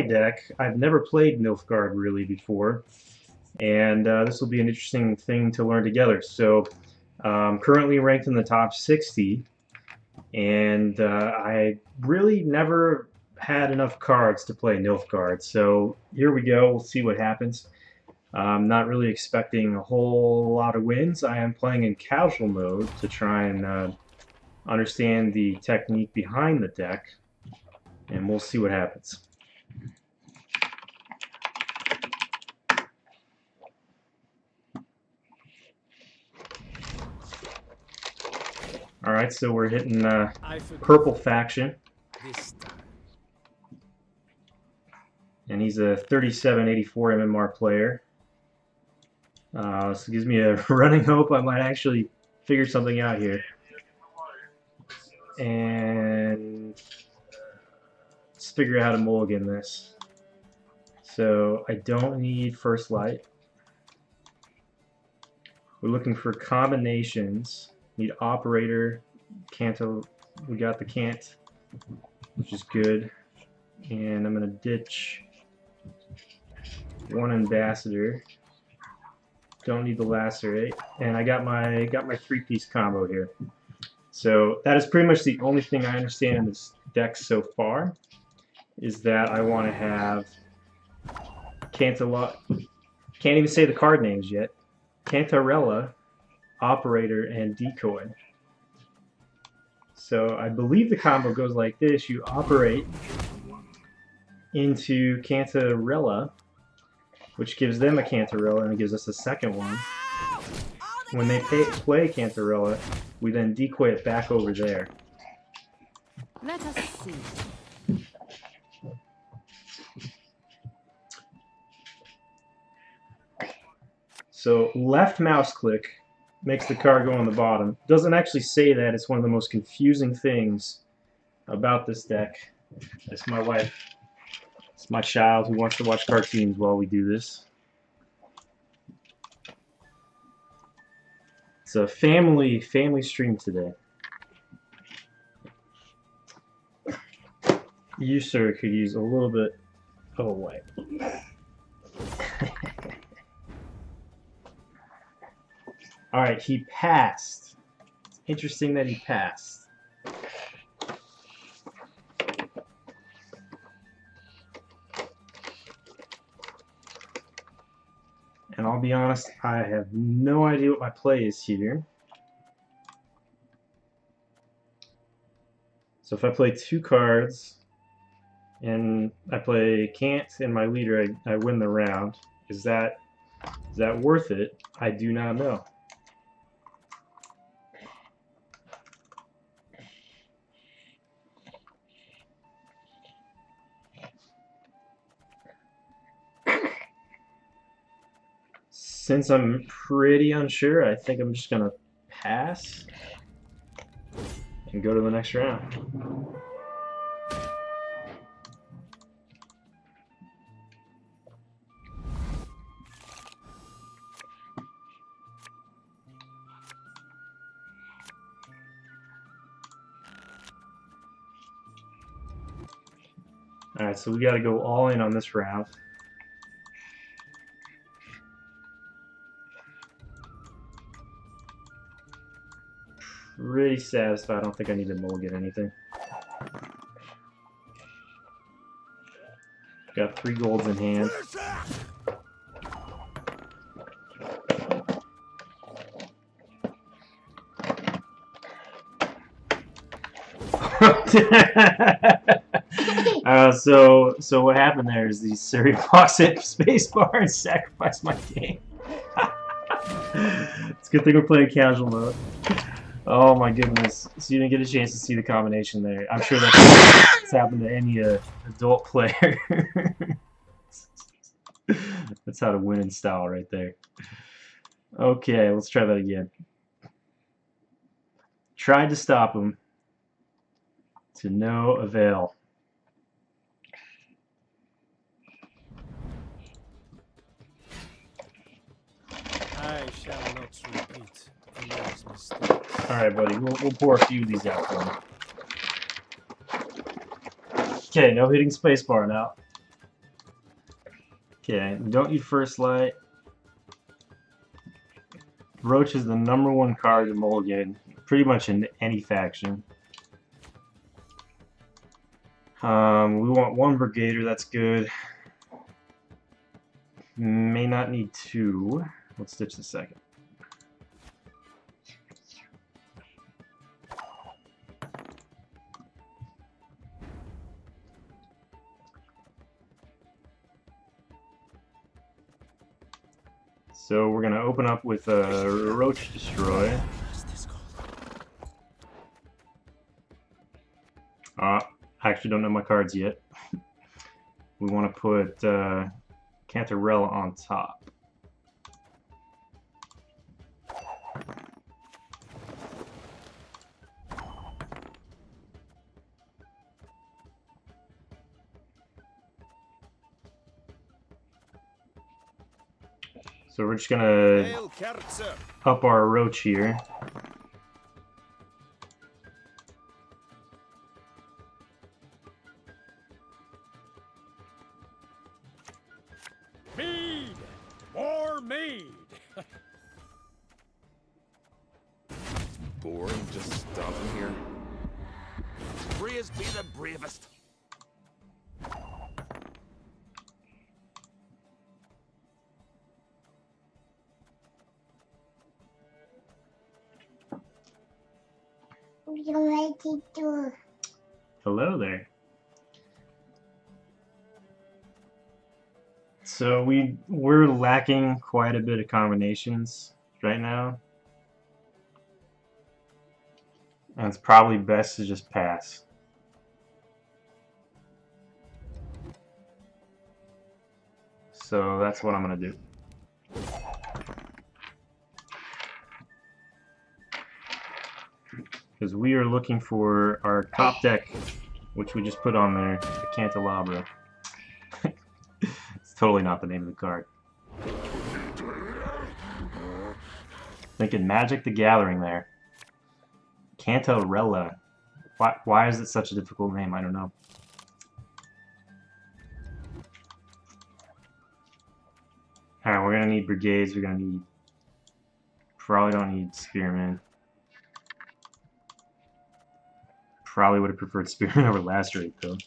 deck. I've never played Nilfgaard really before, and this will be an interesting thing to learn together. So, currently ranked in the top 60, and I really never had enough cards to play Nilfgaard. So here we go. We'll see what happens. I'm not really expecting a whole lot of wins. I am playing in casual mode to try and understand the technique behind the deck, and we'll see what happens. Alright, so we're hitting purple faction. And he's a 3784 MMR player. So it gives me a running hope I might actually figure something out here. And let's figure out how to mulligan this. So I don't need first light. We're looking for combinations. Need operator, Canto. We got the Cant, which is good. And I'm gonna ditch one ambassador. Don't need the lacerate, and I got my three-piece combo here. So that is pretty much the only thing I understand in this deck so far, is that I want to have Cantalot. Can't even say the card names yet. Cantarella, Operator, and Decoy. So I believe the combo goes like this: you operate into Cantarella, which gives them a Cantarella and it gives us a second one. When they play Cantarella, we then decoy it back over there. Let us see. So left mouse click makes the card go on the bottom. Doesn't actually say that. It's one of the most confusing things about this deck. That's my wife. It's my child who wants to watch cartoons while we do this. It's a family stream today. You, sir, could use a little bit of a wipe. Alright, he passed. It's interesting that he passed. And I'll be honest, I have no idea what my play is here. So if I play two cards, and I play Cant and my leader, I win the round. Is that worth it? I do not know. Since I'm pretty unsure, I think I'm just gonna pass and go to the next round. Alright, so we gotta go all in on this round. Pretty satisfied. I don't think I need to mulligan anything. Got 3 golds in hand. So what happened there is the Surrey Fox hit spacebar and sacrificed my game. It's a good thing we're playing casual mode. Oh my goodness. So you didn't get a chance to see the combination there. I'm sure that's happened to any adult player. That's how to win in style right there. Okay, let's try that again. Tried to stop him. To no avail. I shall not repeat Elias' mistakes. Alright, buddy, we'll pour a few of these out for him. Okay, no hitting spacebar now. Okay, don't you first light. Roach is the #1 card to mulligan, pretty much in any faction. We want 1 Brigader, that's good. May not need 2. Let's ditch the second. So we're gonna open up with a Roach Destroy. I actually don't know my cards yet. We want to put Cantarella on top. So we're just gonna up our Roach here. Mead! More mead! Boring just stopping here. Praise be the bravest. Hello there. So we're lacking quite a bit of combinations right now. And it's probably best to just pass. So that's what I'm gonna do. Because we are looking for our top deck, which we just put on there, the Candelabra. It's totally not the name of the card. Thinking Magic the Gathering there. Cantarella. Why is it such a difficult name? I don't know. Alright, we're gonna need Brigades, we're gonna need... Probably don't need Spearmen. Probably would have preferred Spearman over Lacerate though.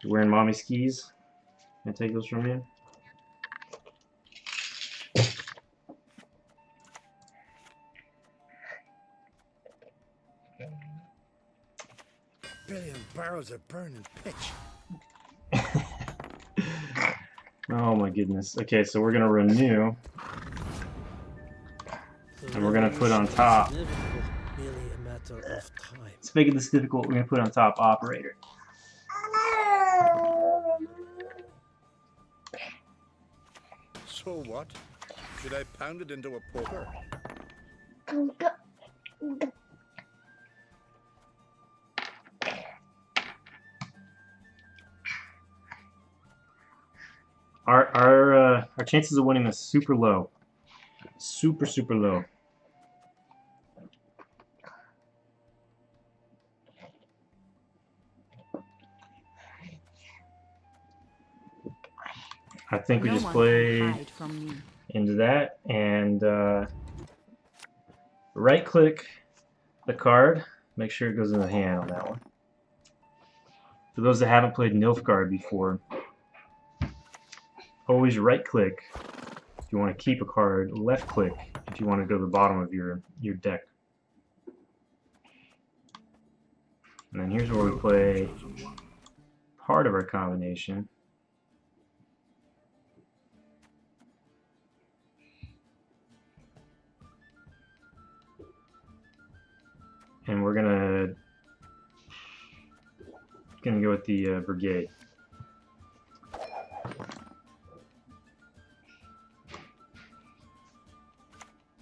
You're wearing mommy skis? Can I take those from you? Billion barrels of burning pitch. Oh my goodness. Okay, so we're gonna renew. And we're gonna put on top. Merely a matter of time. Let's make this difficult. We're gonna put on top Operator. So what? Should I pound it into a poker? Our chances of winning is super low. Super low. I think we No just one play can hide from me. into that and right click the card, make sure it goes in the hand on that one. For those that haven't played Nilfgaard before, always right click if you want to keep a card, left click if you want to go to the bottom of your deck. And then here's where we play part of our combination. And we're gonna go with the Brigade.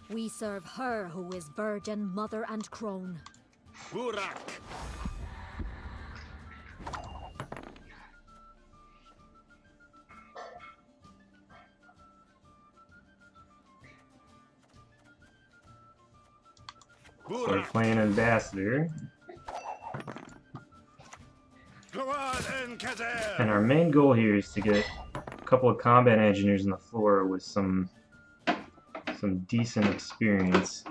We serve her who is virgin, mother, and crone. Burak! So we're playing Ambassador. Go on, Enkazer! And our main goal here is to get couple of combat engineers on the floor with some decent experience.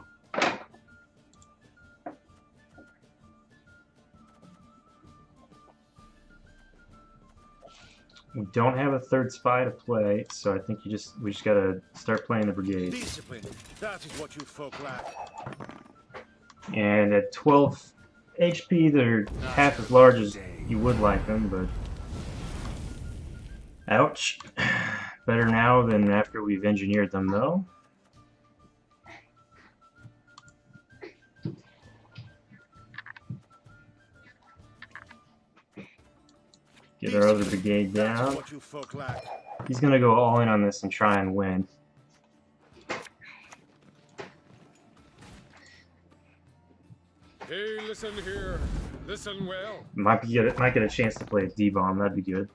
We don't have a third spy to play, so I think we just gotta start playing the brigade. Discipline. That is what you folk lack. And at 12 HP, they're half as large as you would like them, but ouch. Better now than after we've engineered them, though. Get our other brigade That down. is what you folk lack. He's gonna go all in on this and try and win. Hey, listen here. Listen well. Might get a chance to play a D-bomb. That'd be good.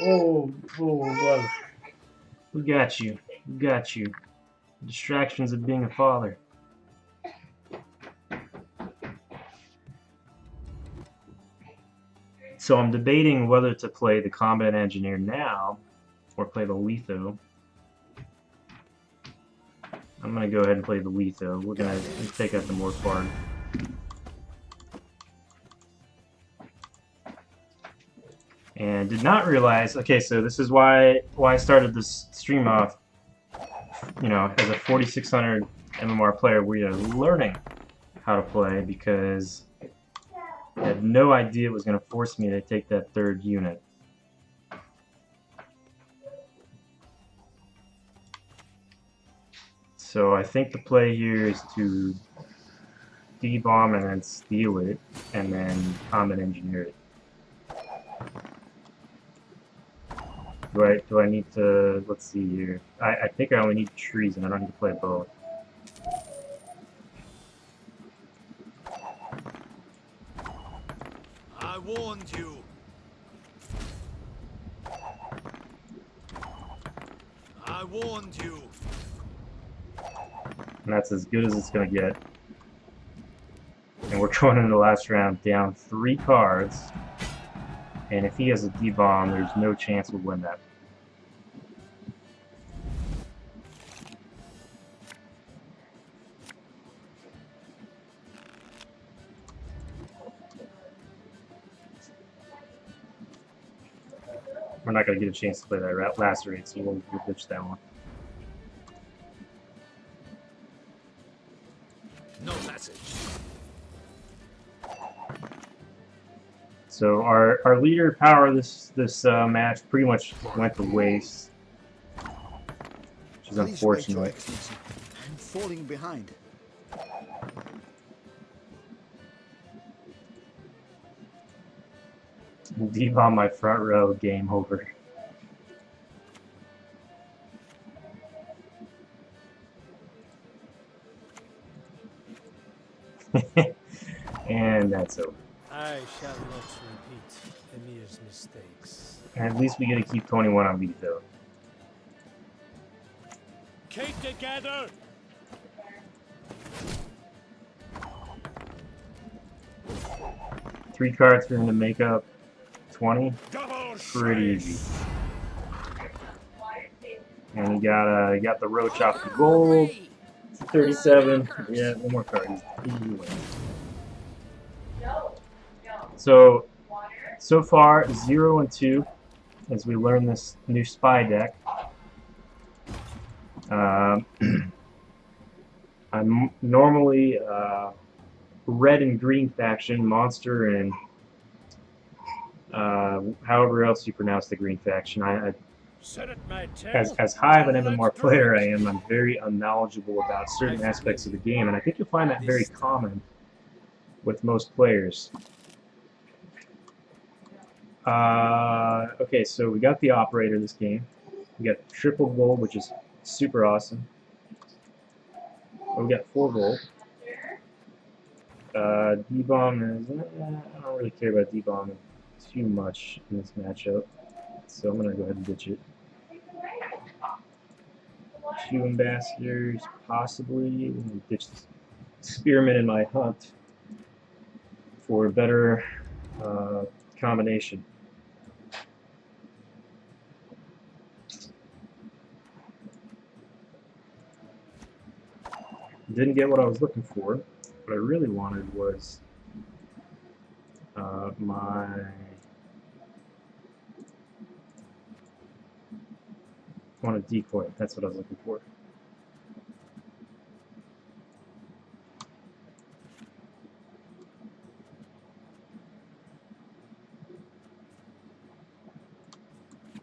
Oh, love. We got you. We got you. Distractions of being a father. So I'm debating whether to play the combat engineer now or play the litho. I'm gonna go ahead and play the litho. We're gonna take out the Nilfgaard. And did not realize. Okay, so this is why I started this stream off. You know, as a 4600 MMR player, we are learning how to play because I had no idea it was going to force me to take that third unit. So I think the play here is to D-bomb and then steal it, and then combat engineer it. Do I need to, let's see here. I think I only need trees and I don't need to play both. I warned you. I warned you. And that's as good as it's going to get. And we're going into the last round down 3 cards. And if he has a D-bomb, there's no chance we'll win that. We're not going to get a chance to play that last raid, so we'll ditch that one. No message. So our leader power this match pretty much went to waste, which is Please wait, Your unfortunate. Excellency. I'm falling behind. D-bomb my front row, game over. And that's over. I shall not repeat Emir's mistakes. And at least we get to keep 21 on beat though. Keep together. Three cards for him to make up 20. Double Pretty easy. And he got the roach off the gold. 37. Yeah, one more card. He wins. So far, 0 and 2 as we learn this new spy deck. I'm normally red and green faction, monster, and however else you pronounce the green faction. As high of an MMR player I am, I'm very unknowledgeable about certain aspects of the game, and I think you'll find that very common with most players. Okay, so we got the operator this game. We got triple gold, which is super awesome. Oh, we got 4 gold. D-bomb is... I don't really care about D-bomb too much in this matchup. So I'm gonna go ahead and ditch it. 2 ambassadors, possibly. I'm gonna ditch the spearmen in my hunt for a better combination. Didn't get what I was looking for. What I really wanted was my wanted decoy. That's what I was looking for.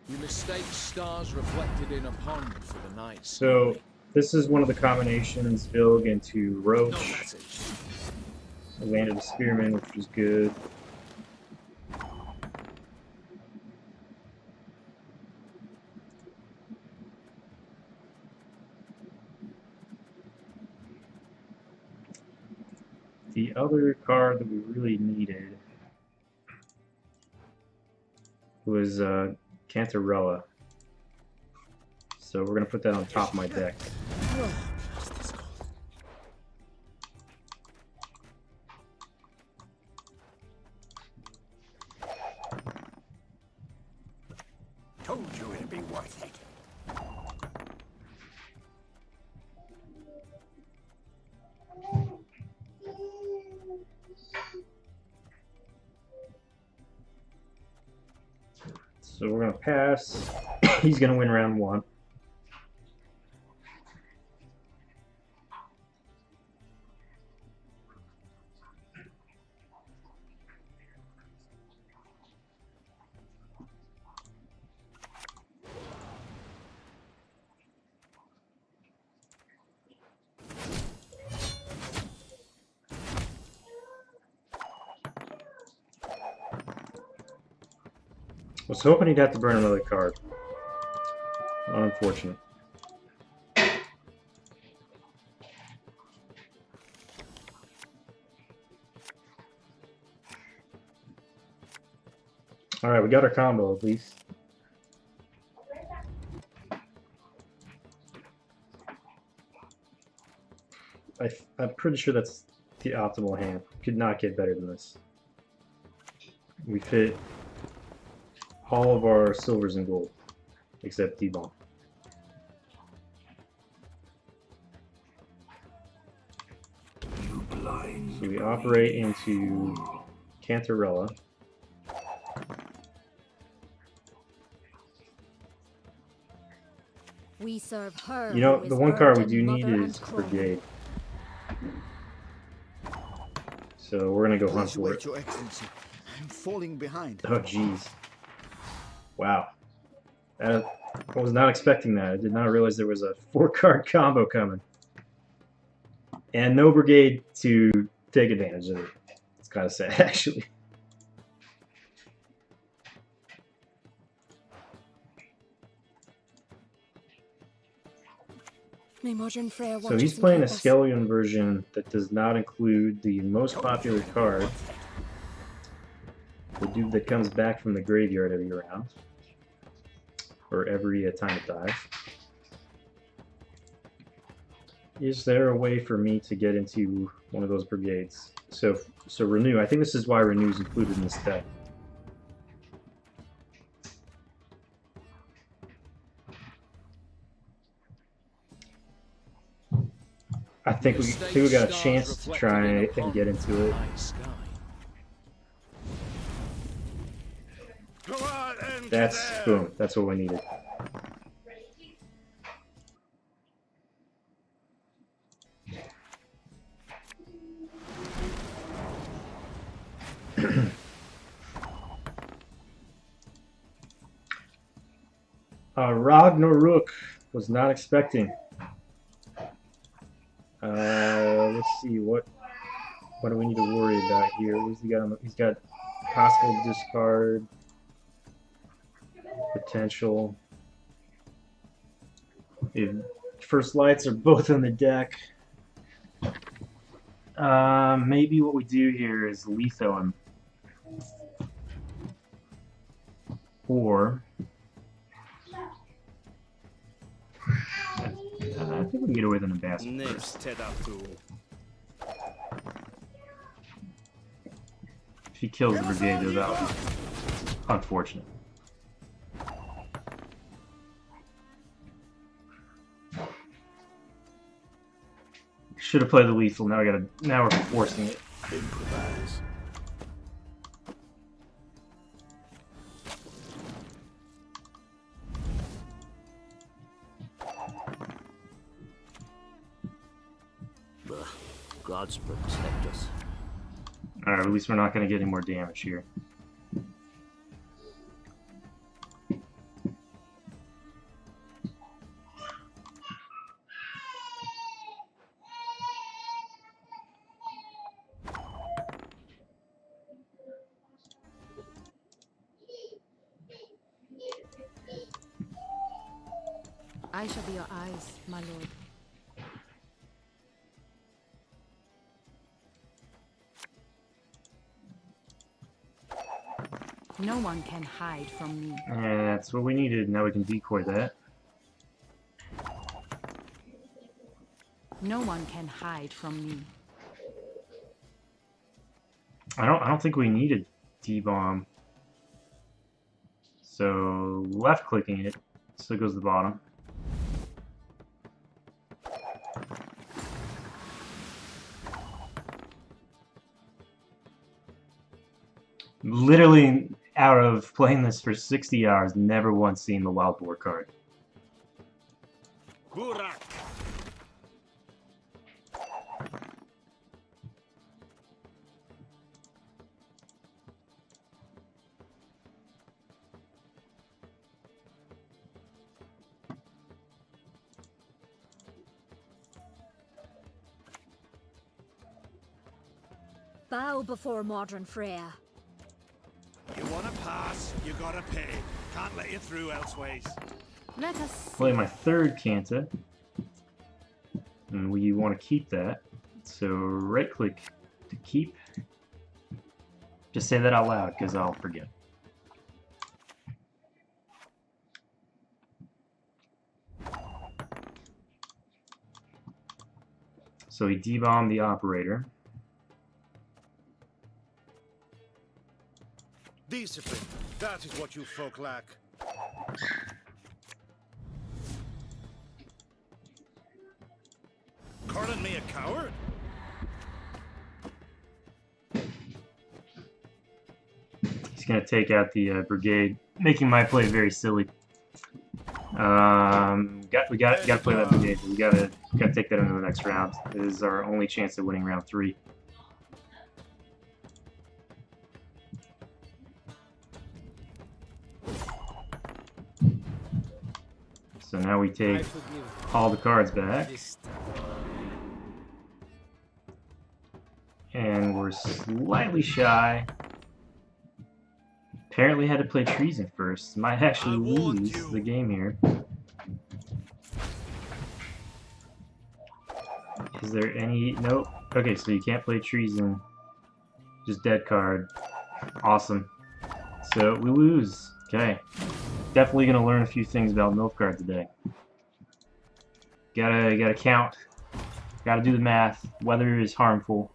You mistake stars reflected in a pond for the night sky. So this is one of the combinations. Vilg into No Roach. message. I landed a spearman, which was good. The other card that we really needed was Cantarella. So we're going to put that on top of my deck. Told you it'd be worth it. So we're going to pass. He's going to win round 1. Was hoping he'd have to burn another card. Unfortunate. Alright, we got our combo at least. I'm pretty sure that's the optimal hand. Could not get better than this. We fit all of our silvers and gold, except D-Bomb. So we operate into Cantarella. We serve her. You know, who the is one card we virgin, do need mother, is and crone. Brigade. So we're gonna go hunt Please for wait, it. Your Excellency. I'm falling behind. Oh jeez. Wow. I was not expecting that. I did not realize there was a 4-card combo coming. And no Brigade to take advantage of it. It's kind of sad, actually. My modern Freya So he's watches playing a and keep us. Skellion version that does not include the most popular card. The dude that comes back from the graveyard every round. Or every time it dies. Is there a way for me to get into one of those brigades? So Renew. I think this is why Renew is included in this deck. I think we got a chance to try and get into it. That's boom. That's what we needed. Ragnarok was not expecting. Let's see what do we need to worry about here? What's he got on he's got possible discard, potential. If first lights are both on the deck. Maybe what we do here is Letho him. Or think we can get away with an ambassador Next, first. head up to. If he kills the brigade, though, that would be unfortunate. Should have played the lethal. Now we're forcing it. Improvise. Gods protect us. Alright, at least we're not going to get any more damage here. I shall be your eyes, my lord. No one can hide from me. And that's what we needed. Now we can decoy that. No one can hide from me. I don't think we needed D-bomb. So left clicking it still goes to the bottom. Literally out of playing this for 60 hours, never once seen the wild boar card. Burak! Bow before modern Freya. You wanna pass, you gotta pay. Can't let you through elseways. Let us Play my third Canta. And we want to keep that. So right click to keep. Just say that out loud because I'll forget. So we debombed the operator. Discipline, that is what you folk lack. Calling me a coward? He's going to take out the brigade, making my play very silly. We got to play that brigade. We got to take that into the next round. It is our only chance of winning round 3. So now we I take forgive all the cards back, this. and we're slightly shy. Apparently had to play treason first. Might actually I warned lose you. the game here. Is there any... Nope. Okay, so you can't play treason. Just dead card. Awesome. So we lose. Okay. Definitely gonna learn a few things about Nilfgaard today. Gotta count. Gotta do the math. Weather is harmful.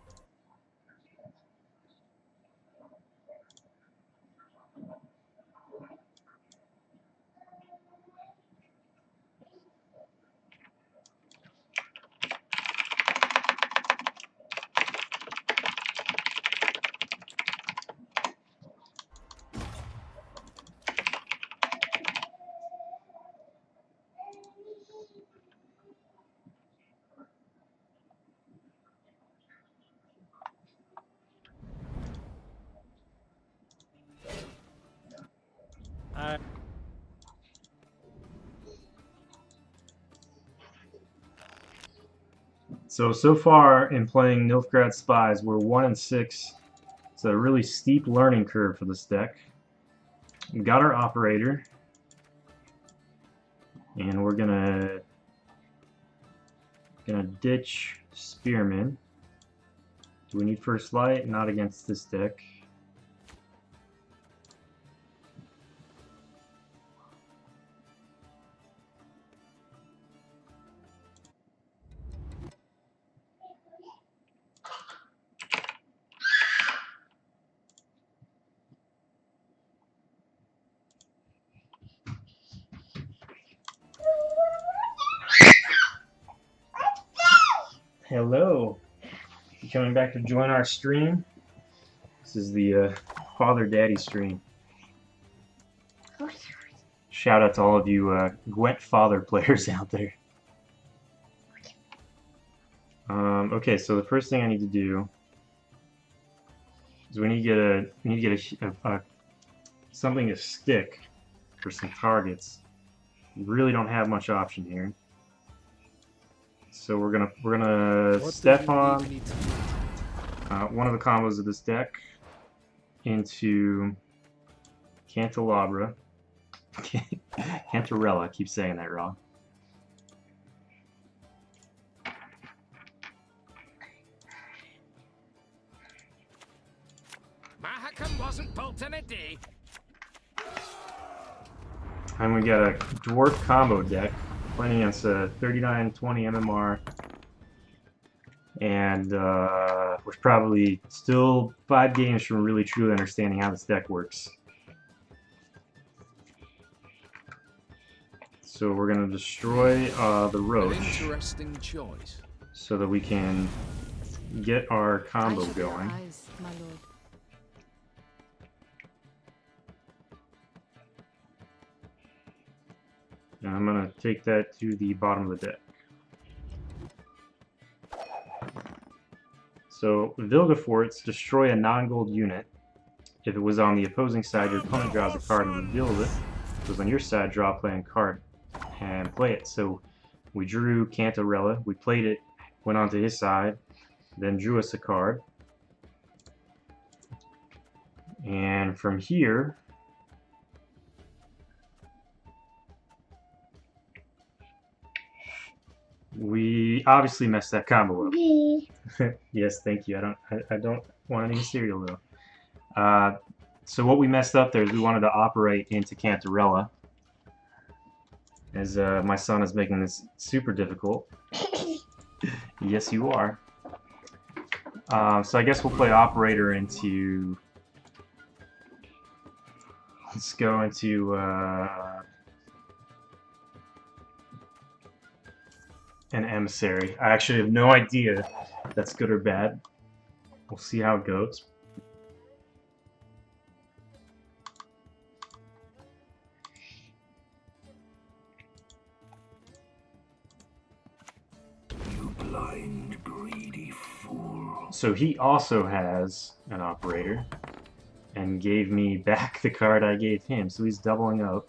So far in playing Nilfgaard Spies, we're 1-6. It's a really steep learning curve for this deck. We got our operator, and we're gonna ditch Spearman. Do we need First Light? Not against this deck. Hello. You coming back to join our stream? This is the Father Daddy stream. Shout out to all of you Gwent Father players out there. Okay, so the first thing I need to do is we need to get something to stick for some targets. We really don't have much option here. So we're gonna step on one of the combos of this deck into Candelabra. Cantarella, I keep saying that wrong. Mahakam wasn't built in a day. And we got a dwarf combo deck playing against a 3920 MMR, and we're probably still 5 games from really truly understanding how this deck works. So we're gonna destroy the roach. Interesting choice. So that we can get our combo I shall be your going. eyes, my lord. And I'm gonna take that to the bottom of the deck. So Vilgefortz, destroy a non-gold unit. If it was on the opposing side, your opponent draws a card and reveals it. If it was on your side, draw a playing card and play it. So we drew Cantarella, we played it, went on to his side, then drew us a card. And from here, we obviously messed that combo up. Yes, thank you. I don't want any cereal though. So what we messed up there is we wanted to operate into Cantarella, as my son is making this super difficult. Yes, you are. So I guess we'll play operator into. Let's go into an emissary. I actually have no idea if that's good or bad. We'll see how it goes. You blind, greedy fool. So he also has an operator and gave me back the card I gave him, so he's doubling up.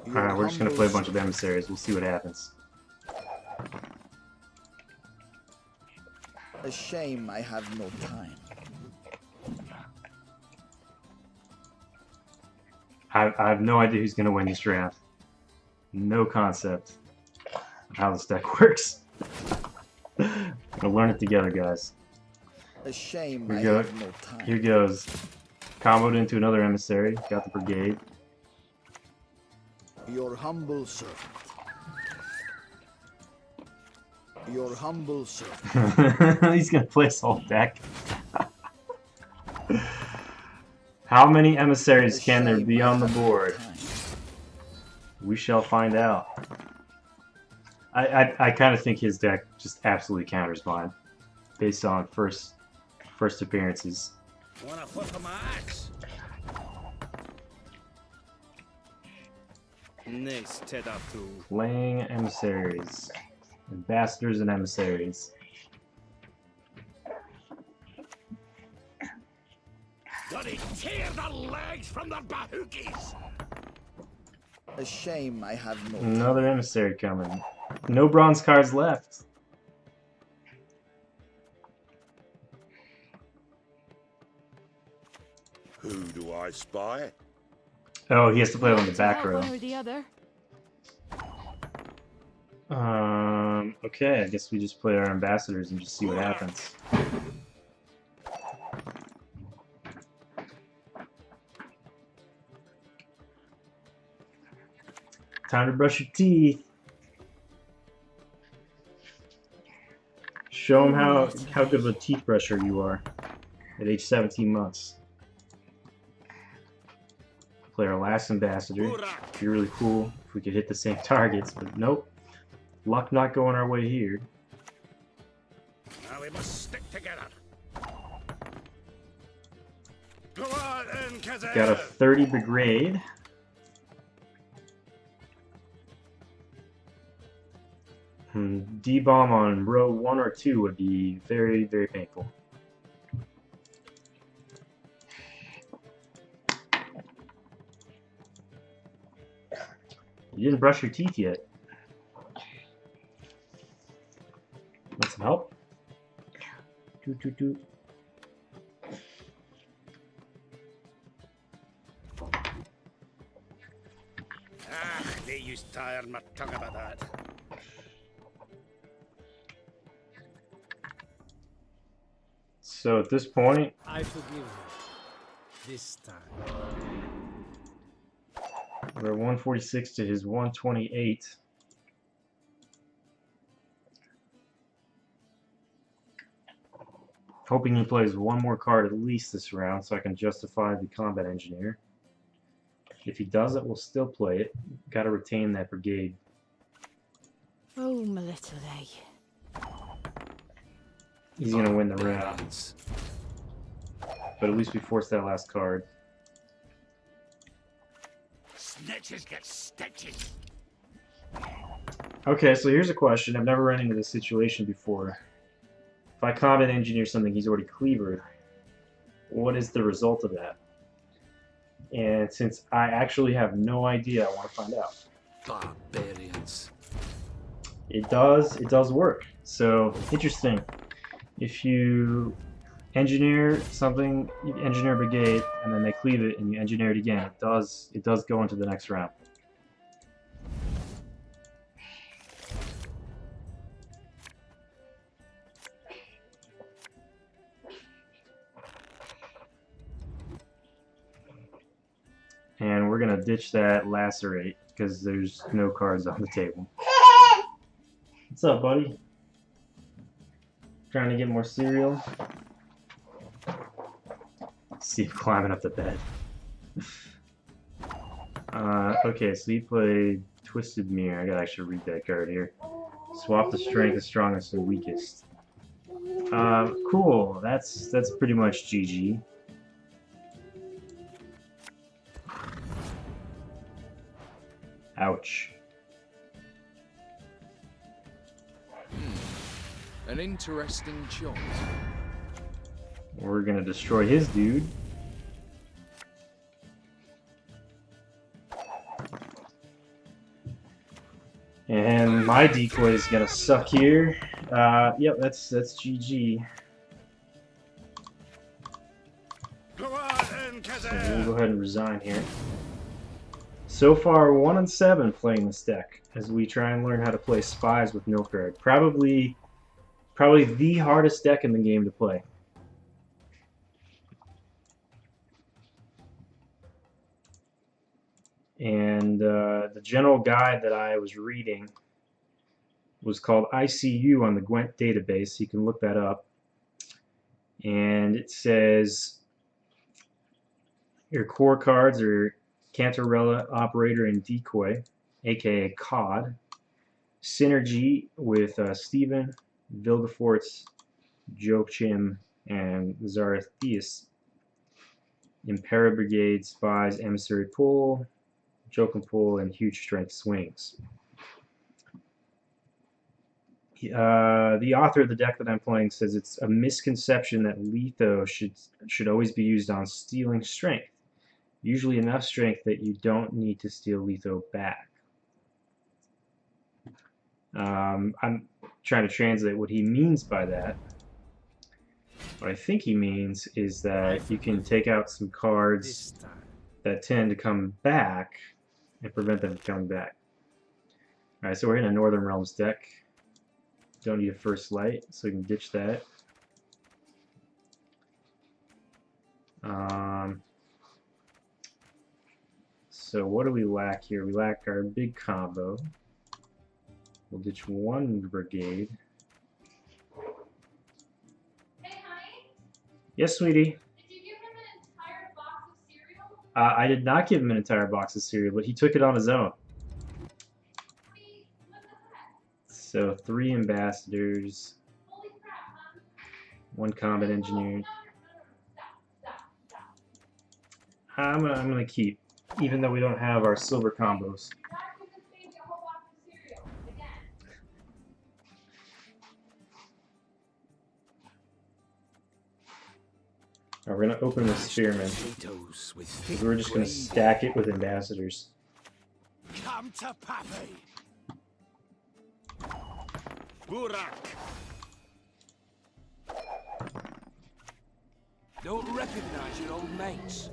Alright, we're just gonna play a bunch of emissaries. We'll see what happens. A shame I have no time. I have no idea who's gonna win this draft. No concept of how this deck works. We'll learn it together, guys. A shame Here I we go. have no time. Here goes. Comboed into another emissary. Got the brigade. Your humble servant. Your humble servant. He's gonna play his whole deck. How many emissaries can there be on the board? We shall find out. I kind of think his deck just absolutely counters mine, based on first appearances. Wanna flip my axe? Nice, Ted up too. Playing emissaries, ambassadors and emissaries. Bloody tear the legs from the bahookies! A shame I have no time. Another emissary coming. No bronze cards left. Who do I spy? Oh, he has to play on the To back help row. one or the other. Okay, I guess we just play our ambassadors and just see what happens. Time to brush your teeth. Show him how good of a teeth brusher you are at age 17 months. Play our last ambassador. It'd be really cool if we could hit the same targets, but nope. Luck not going our way here. Now we must stick together. Go on in, Kazan. Got a 30 brigade. D-bomb on row 1 or 2 would be very, very painful. You didn't brush your teeth yet. Want some help? Doot, doot, doot. Ah, they used to tire my tongue about that. So at this point, I forgive you. This time. we're 146 to his 128. Hoping he plays one more card at least this round so I can justify the combat engineer. If he doesn't, we'll still play it. Gotta retain that brigade. Oh, my little egg. He's gonna win the round. Barbarians. But at least we forced that last card. Snitches get stitches. Okay, so here's a question. I've never run into this situation before. If I combat engineer something he's already cleavered, what is the result of that? And since I actually have no idea, I want to find out. Barbarians. It does work. So, interesting. If you engineer something, you engineer a brigade, and then they cleave it, and you engineer it again, it does go into the next round. And we're gonna ditch that lacerate because there's no cards on the table. What's up, buddy? Trying to get more cereal? See him climbing up the bed. Okay, so he played Twisted Mirror. I gotta actually read that card here. Swap the strength, the strongest, and weakest. Cool. That's pretty much GG. Ouch. An interesting choice. We're gonna destroy his dude. And my decoy is gonna suck here. Yep, that's GG. Go on in, So we'll Kazan. go ahead and resign here. So far, 1-7 playing this deck as we try and learn how to play spies with Nilfgaard. Probably the hardest deck in the game to play. And the general guide that I was reading was called ICU on the Gwent database. You can look that up. And it says your core cards are Cantarella, Operator, and Decoy, aka COD. Synergy with Stephen, Vilgefortz, Joachim, and Zaratheus. Impera Brigade, Spies, Emissary Pool, Joachim Pool, and Huge Strength Swings. The author of the deck that I'm playing says it's a misconception that Letho should always be used on stealing strength. Usually enough strength that you don't need to steal Letho back. I'm trying to translate what he means by that. What I think he means is that you can take out some cards This time. that tend to come back and prevent them from coming back. Alright, so we're in a Northern Realms deck. Don't need a First Light, so we can ditch that. So what do we lack here? We lack our big combo. We'll ditch one brigade. Hey, honey, Yes, sweetie. did you give him an entire box of cereal? I did not give him an entire box of cereal, but he took it on his own. What the heck? So 3 ambassadors, Holy crap, man. 1 combat engineer. Stop. I'm gonna keep, even though we don't have our silver combos. Dad gave this baby a whole box of cereal. Again. Alright, we're gonna open the spearmen. Potatoes with Because we're just gonna stack it with ambassadors. Come to Pappy. Burak. Don't recognize your old mates.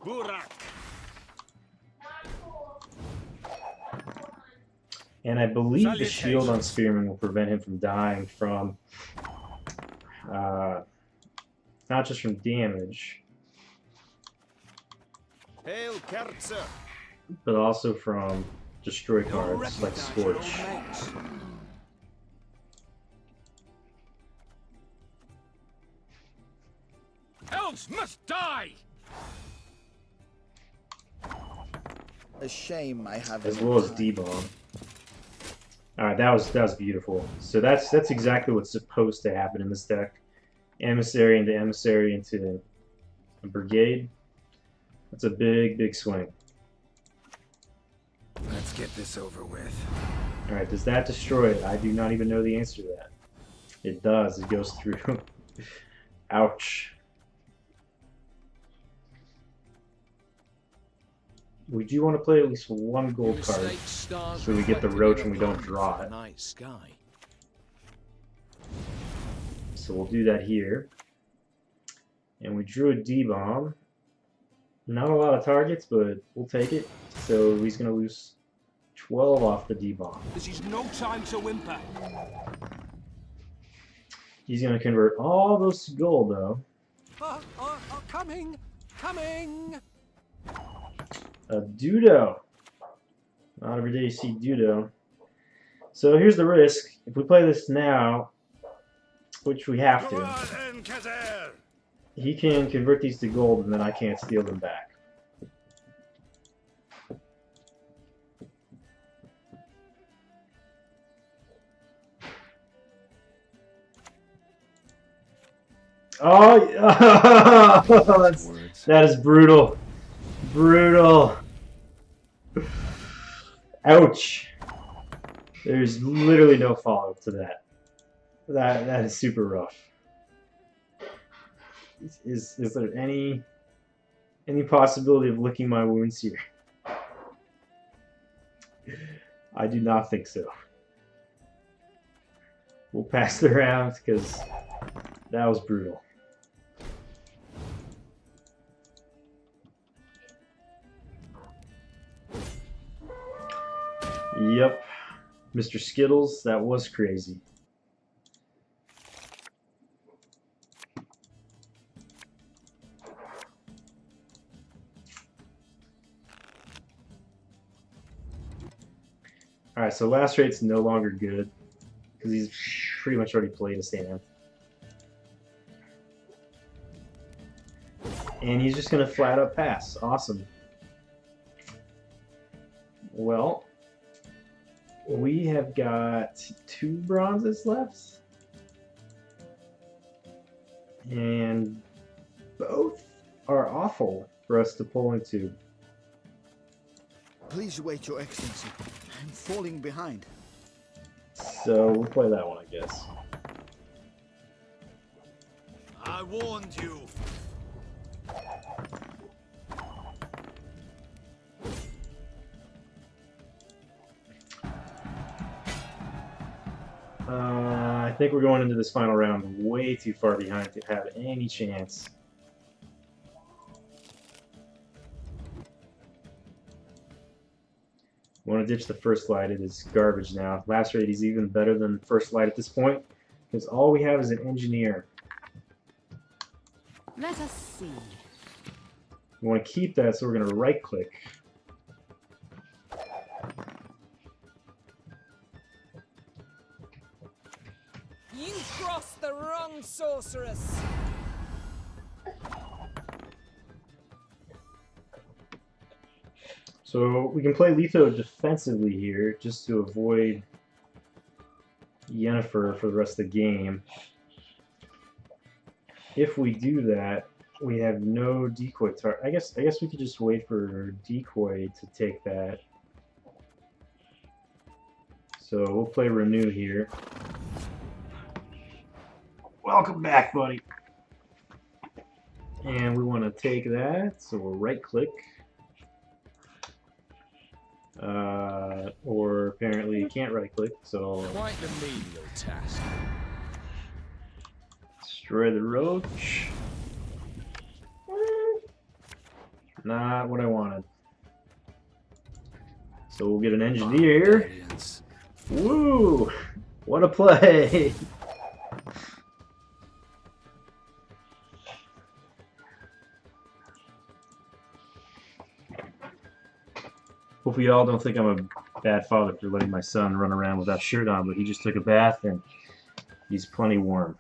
Burak. Not cool. And I believe the Salutations. shield on spearmen will prevent him from dying from not just from damage, Hail Kerzer. but also from destroy Don't cards like recognize your old Scorch. mates. Elves must die. A shame I have As no well as time. D-bomb. Alright, that was beautiful. So that's exactly what's supposed to happen in this deck. Emissary into a brigade. That's a big swing. Let's get this over with. Alright, does that destroy it? I do not even know the answer to that. It does, it goes through. Ouch. We do want to play at least 1 gold card. Mistake stars so we get the reflected roach in and we a don't pond draw for the it. night sky. So we'll do that here. And we drew a D-bomb. Not a lot of targets, but we'll take it. So he's going to lose 12 off the D-bomb. This is no time to whimper. He's going to convert all those to gold, though. Coming! Coming! A Dudo. Not every day you see Dudo. So here's the risk. If we play this now, which we have Go to, on, Enkazer. he can convert these to gold and then I can't steal them back. Oh, that is brutal. Brutal. Ouch. There's literally no follow-up to that. That is super rough. Is there any possibility of licking my wounds here? I do not think so. We'll pass the round because that was brutal. Yep. Mr. Skittles, that was crazy. Alright, so last rate's no longer good because he's pretty much already played a stand. And he's just going to flat up pass. Awesome. Well, we have got 2 bronzes left. And both are awful for us to pull into. Please wait, Your Excellency. I'm falling behind. So we'll play that one, I guess. I warned you. I think we're going into this final round way too far behind to have any chance. Want to ditch the first light. It is garbage now. Last rate is even better than first light at this point because all we have is an engineer. Let us see. We want to keep that, so we're going to right click. You crossed the wrong sorceress. So So we can play Letho defensively here just to avoid Yennefer for the rest of the game. If we do that, we have no decoy target. I guess we could just wait for decoy to take that. So we'll play Renew here. Welcome back, buddy. And we want to take that, so we'll right click. Or apparently you can't right click, so Quite the menial task. destroy the roach. Not what I wanted. So we'll get an engineer. Barbarians. Woo! What a play! Hopefully y'all don't think I'm a bad father for letting my son run around without shirt on, but he just took a bath and he's plenty warm.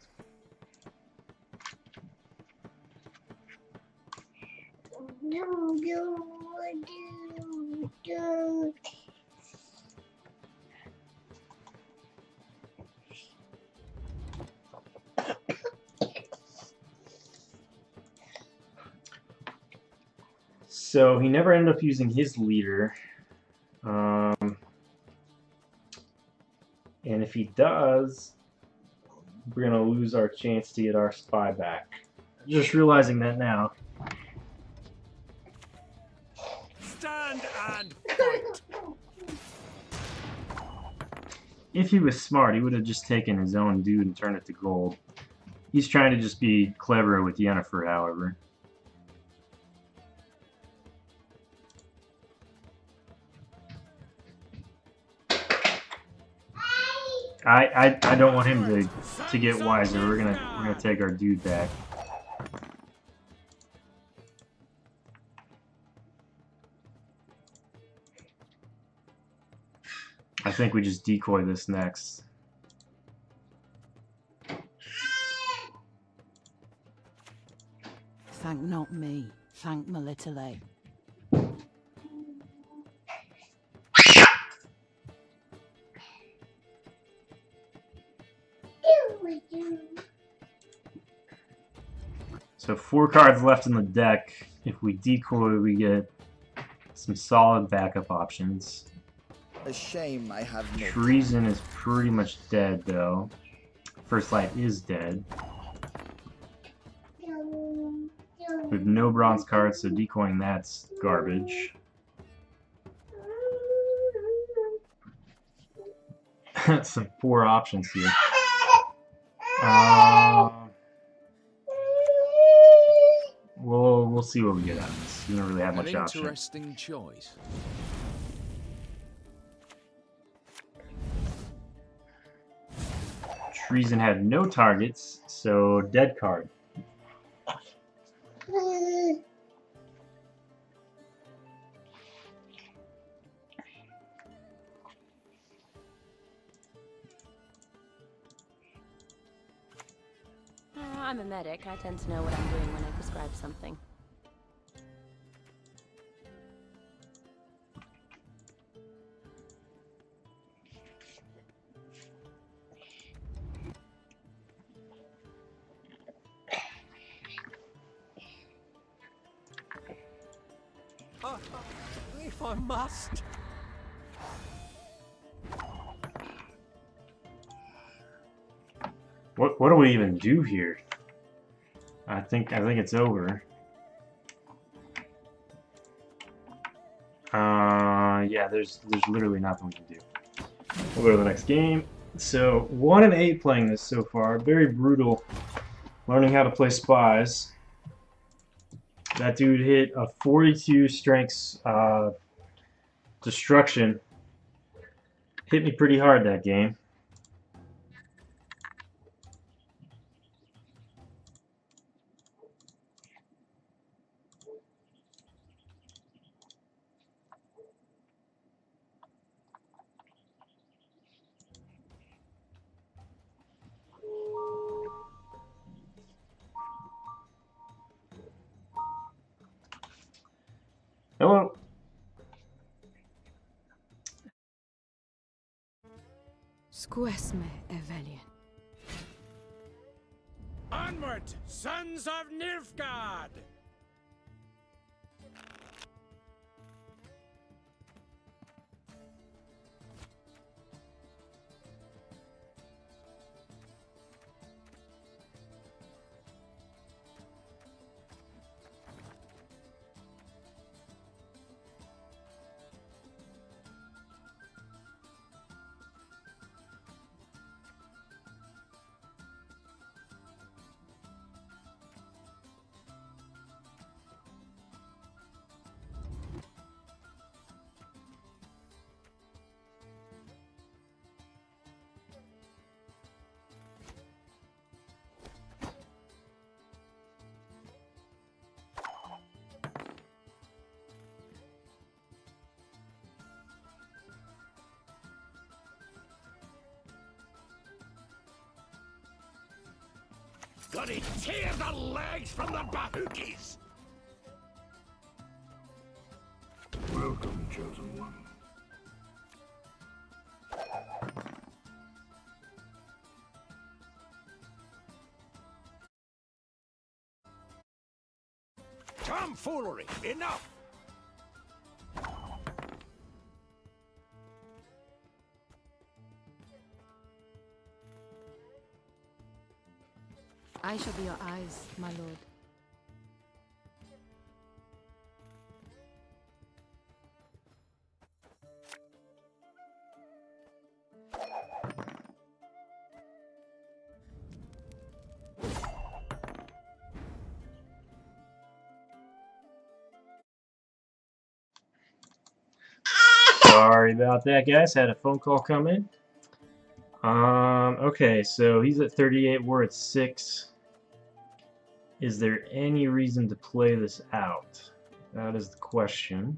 So he never ended up using his leader. And if he does, we're going to lose our chance to get our spy back. Just realizing that now. Stand and fight. If he was smart, he would have just taken his own dude and turned it to gold. He's trying to just be clever with Yennefer, however. I don't want him to get wiser. We're gonna take our dude back. I think we just decoy this next. Thank not me. Thank my little egg. So 4 cards left in the deck. If we decoy, we get some solid backup options. A shame I have no Treason is pretty much dead, though. First Light is dead. We have no bronze cards, so decoying that's garbage. Some poor options here. We'll see what we get out of this. We don't really have An much option. interesting choice. Treason had no targets, so dead card. I'm a medic. I tend to know what I'm doing when I prescribe something. If I must. What do we even do here? I think it's over. Yeah, there's literally nothing we can do. We'll go to the next game. So 1-8 playing this so far. Very brutal. Learning how to play spies. That dude hit a 42 strengths destruction. Hit me pretty hard that game. Hello. Quesme Evelian. Onward, sons of Nilfgaard! Gotta tear the legs from the bahookies! Welcome, chosen one. Tomfoolery! Enough! I shall be your eyes, my lord. Sorry about that, guys. Had a phone call come in. Okay, so he's at 38, we're at 6. Is there any reason to play this out? That is the question.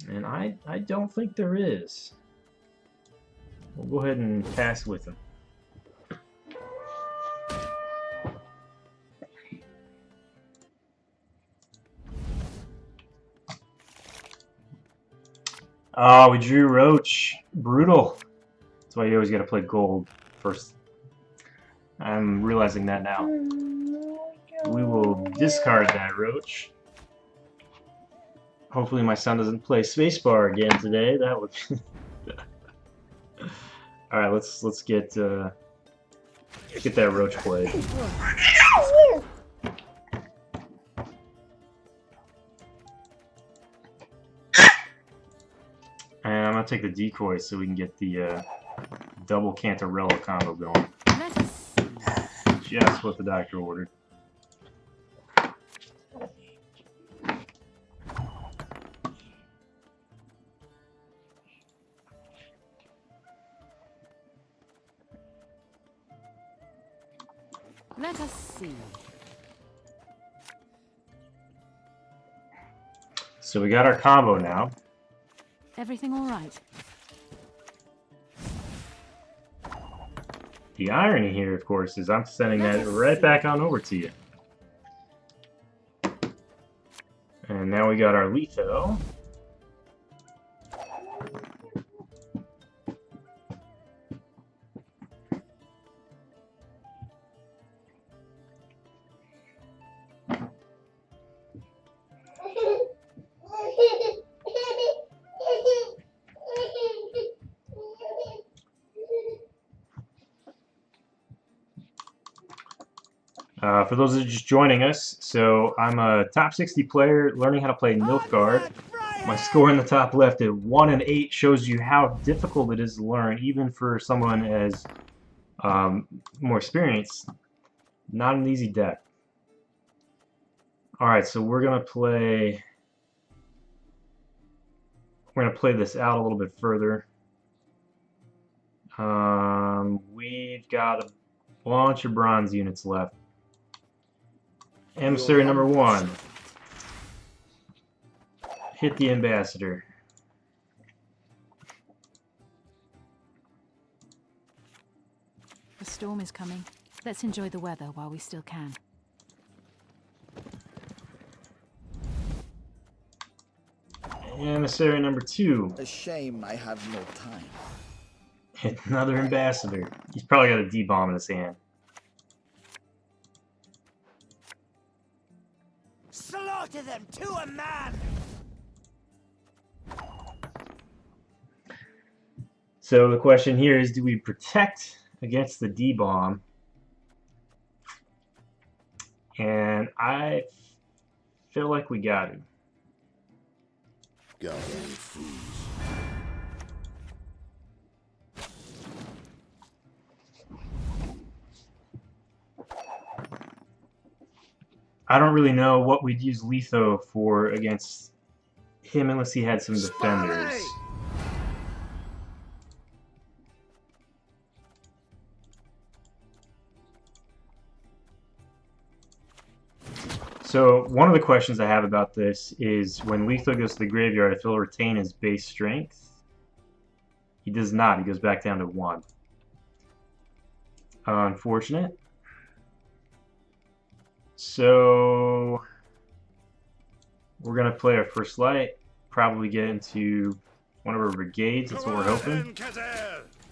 And I don't think there is. We'll go ahead and pass with him. Oh, we drew Roach. Brutal. That's why you always gotta play gold first. I'm realizing that now. We will discard that Roach. Hopefully my son doesn't play Spacebar again today. That would. All right, let's get that Roach played. And I'm gonna take the decoy so we can get the double Cantarella combo going. Just what the doctor ordered. Let us see. So we got our combo now. Everything all right? The irony here, of course, is I'm sending that right back on over to you. And now we got our Letho. For those of you just joining us, so I'm a top 60 player learning how to play Nilfgaard. My score in the top left at 1 and 8 shows you how difficult it is to learn, even for someone as more experienced. Not an easy deck. Alright, so we're gonna play this out a little bit further. We've got a bunch of bronze units left. Emissary number 1. Hit the ambassador. The storm is coming. Let's enjoy the weather while we still can. Emissary number 2. A shame I have no time. Another ambassador. He's probably got a D-bomb in his hand. Slaughter them to a man! So the question here is, do we protect against the D-bomb? And I feel like we got to. Goddamn fools. I don't really know what we'd use Letho for against him unless he had some defenders. So one of the questions I have about this is when Letho goes to the graveyard, if he'll retain his base strength. He does not. He goes back down to 1. Unfortunate. So we're going to play our first light, probably get into one of our brigades, that's what we're hoping.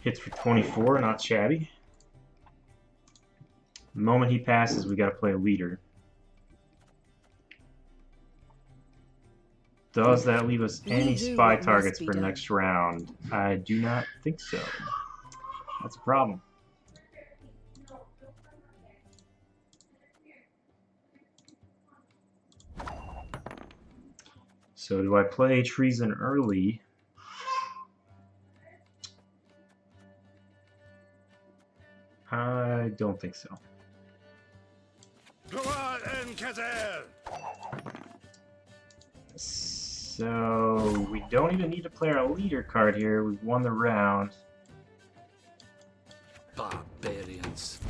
Hits for 24, not shabby. The moment he passes, we got to play a leader. Does that leave us any spy targets for next round? I do not think so. That's a problem. So do I play treason early? I don't think so. So we don't even need to play our leader card here. We've won the round. Barbarians.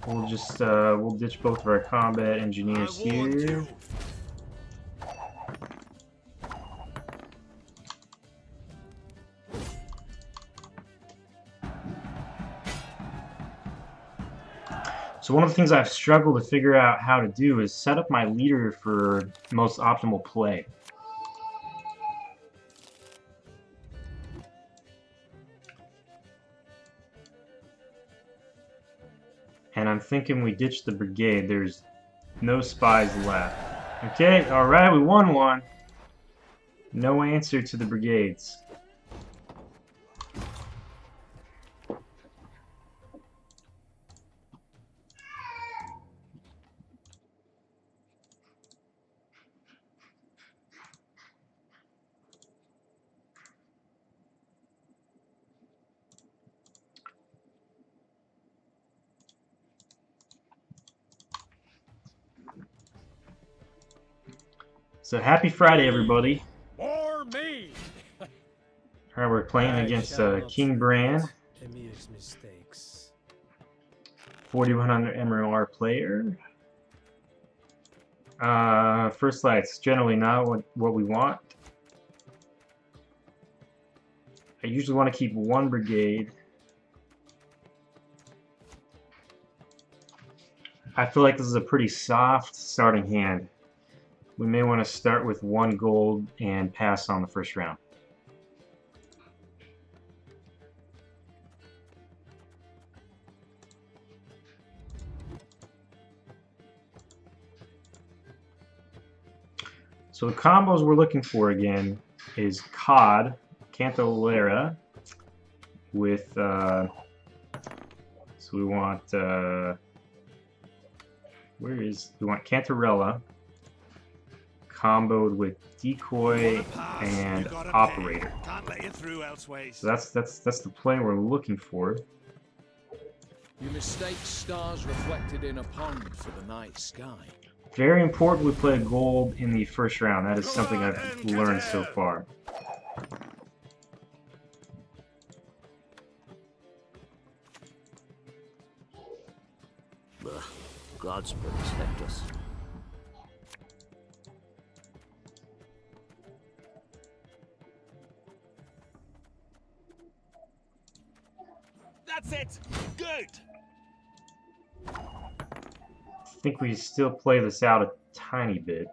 We'll just we'll ditch both of our combat engineers here. So one of the things I've struggled to figure out how to do is set up my leader for most optimal play. And I'm thinking we ditch the brigade. There's no spies left. Okay, alright, we won one. No answer to the brigades. So happy Friday, everybody. More me! Alright, we're playing against King Bran. Emir's mistakes. 4100 MMR player. First light's generally not what we want. I usually want to keep one brigade. I feel like this is a pretty soft starting hand. We may want to start with 1 gold and pass on the first round. So the combos we're looking for again is Cod, Cantolera, with so we want we want Cantarella comboed with Decoy and Operator. Can't let you through elseways. So that's the play we're looking for. You mistake stars reflected in a pond for the night sky. Very important we play gold in the first round. That is something I've learned so far. Gods protect us. That's it! Good! I think we still play this out a tiny bit.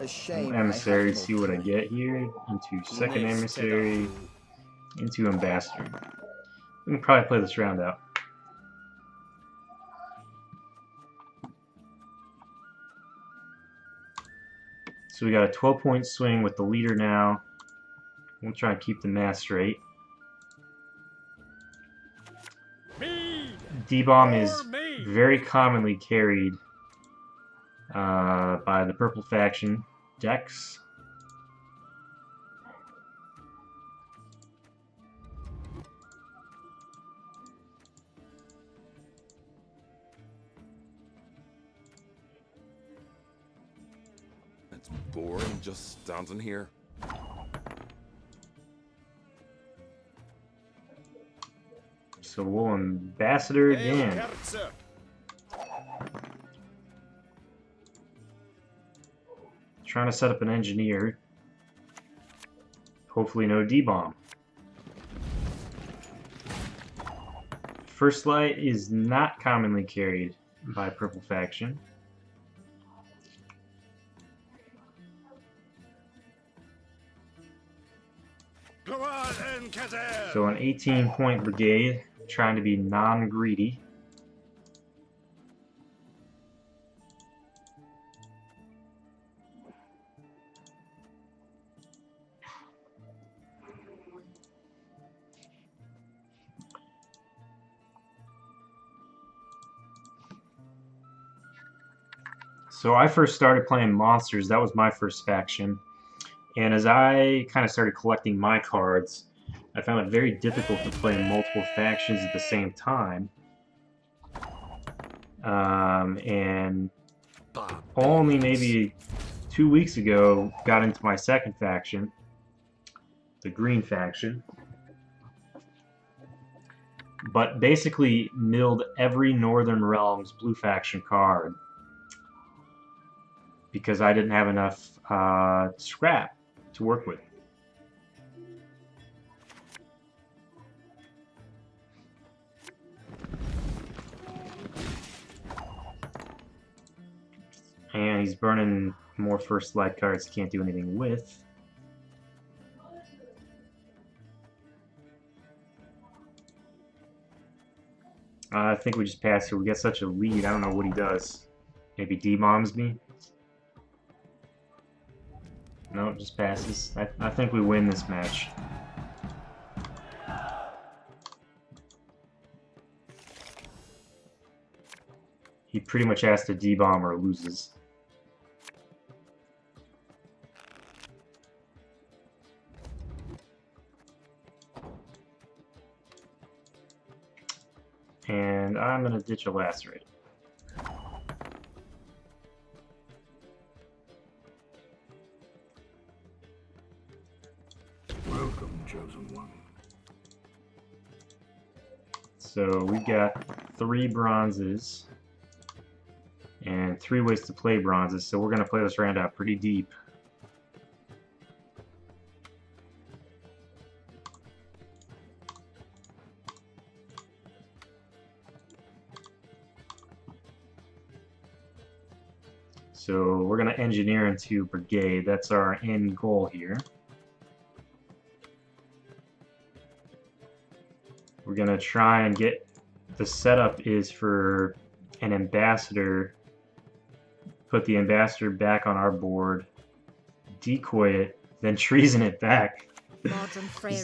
A shame Emissary, I have see no what I time. get here. Into second Lives to emissary, the into ambassador. We can probably play this round out. So we got a 12-point swing with the leader now. We'll try and keep the mass straight. D-Bomb is very commonly carried by the purple faction decks. It's boring just standing here. So we'll ambassador again. Trying to set up an engineer. Hopefully no D-Bomb. First Light is not commonly carried by purple faction. So an 18-point brigade, trying to be non-greedy. So I first started playing monsters. That was my first faction. And as I kind of started collecting my cards, I found it very difficult to play multiple factions at the same time. And only maybe 2 weeks ago got into my second faction, the green faction. But basically milled every Northern Realms blue faction card because I didn't have enough scrap to work with. And he's burning more First Light cards he can't do anything with. I think we just pass here. We get such a lead. I don't know what he does. Maybe D-bombs me? No, it just passes. I think we win this match. He pretty much has to D-bomb or loses. And I'm going to ditch a lacerate. Welcome, chosen one. So we've got 3 bronzes and 3 ways to play bronzes, so we're going to play this round out pretty deep. So we're going to engineer into brigade. That's our end goal here. We're going to try and get... The setup is for an ambassador. Put the ambassador back on our board. Decoy it. Then treason it back. This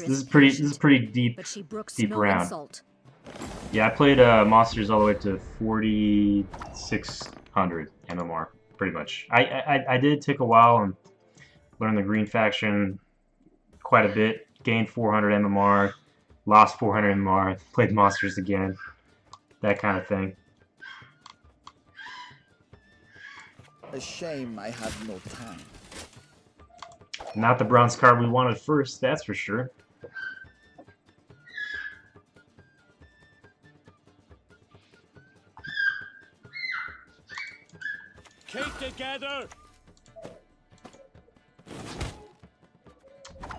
is pretty deep round. Yeah, I played monsters all the way to 4600 MMR. Pretty much. I did take a while and learn the green faction quite a bit. Gained 400 MMR, lost 400 MMR, played monsters again, that kind of thing. A shame I have no time. Not the bronze card we wanted first, that's for sure. Keep together.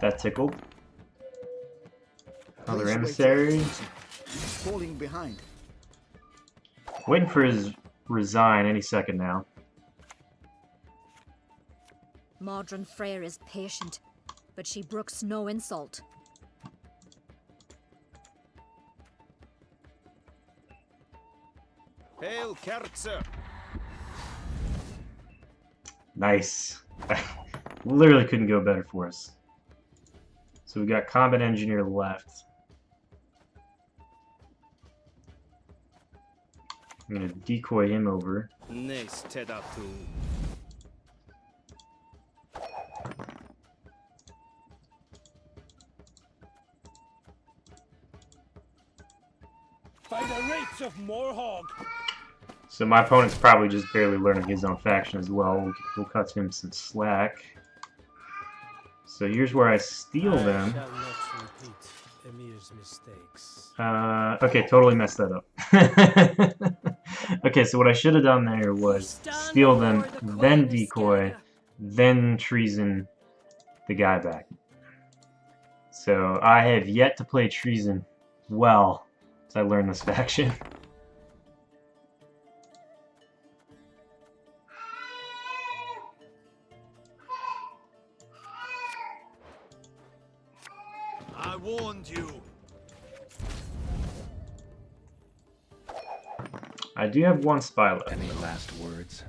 That tickled. Another Please emissary. wait. He's falling behind. Waiting for his resign any second now. Modron Freyr is patient, but she brooks no insult. Hail, Kerzer! Nice. Literally couldn't go better for us. So we got Combat Engineer left. I'm going to decoy him over. Nice Tedatu. By the rates of Morhog! So my opponent's probably just barely learning his own faction as well. We'll cut him some slack. So here's where I steal them. I shall not repeat Emir's mistakes. Okay, totally messed that up. Okay, so what I should have done there was steal them, then decoy, then treason the guy back. So I have yet to play treason well as I learn this faction. I warned you. I do have one spy left. Any last words?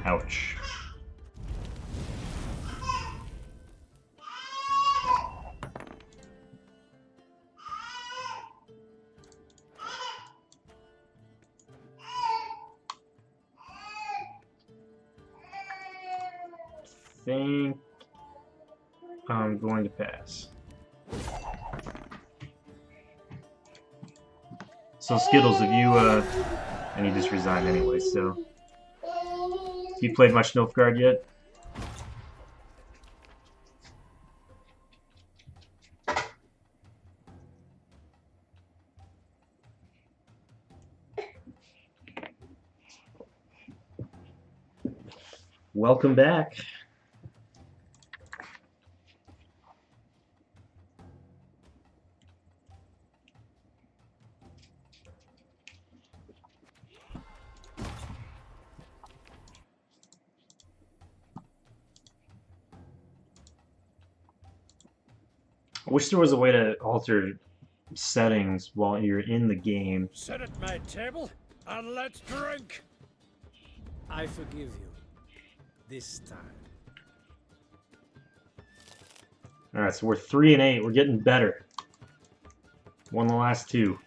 Ouch. Think I'm going to pass. So Skittles, if you and he just resigned anyway, so have you played much Nilfgaard yet? Welcome back. I wish there was a way to alter settings while you're in the game. Sit at my table and let's drink. I forgive you. This time. Alright, so we're 3-8. We're getting better. Won the last two.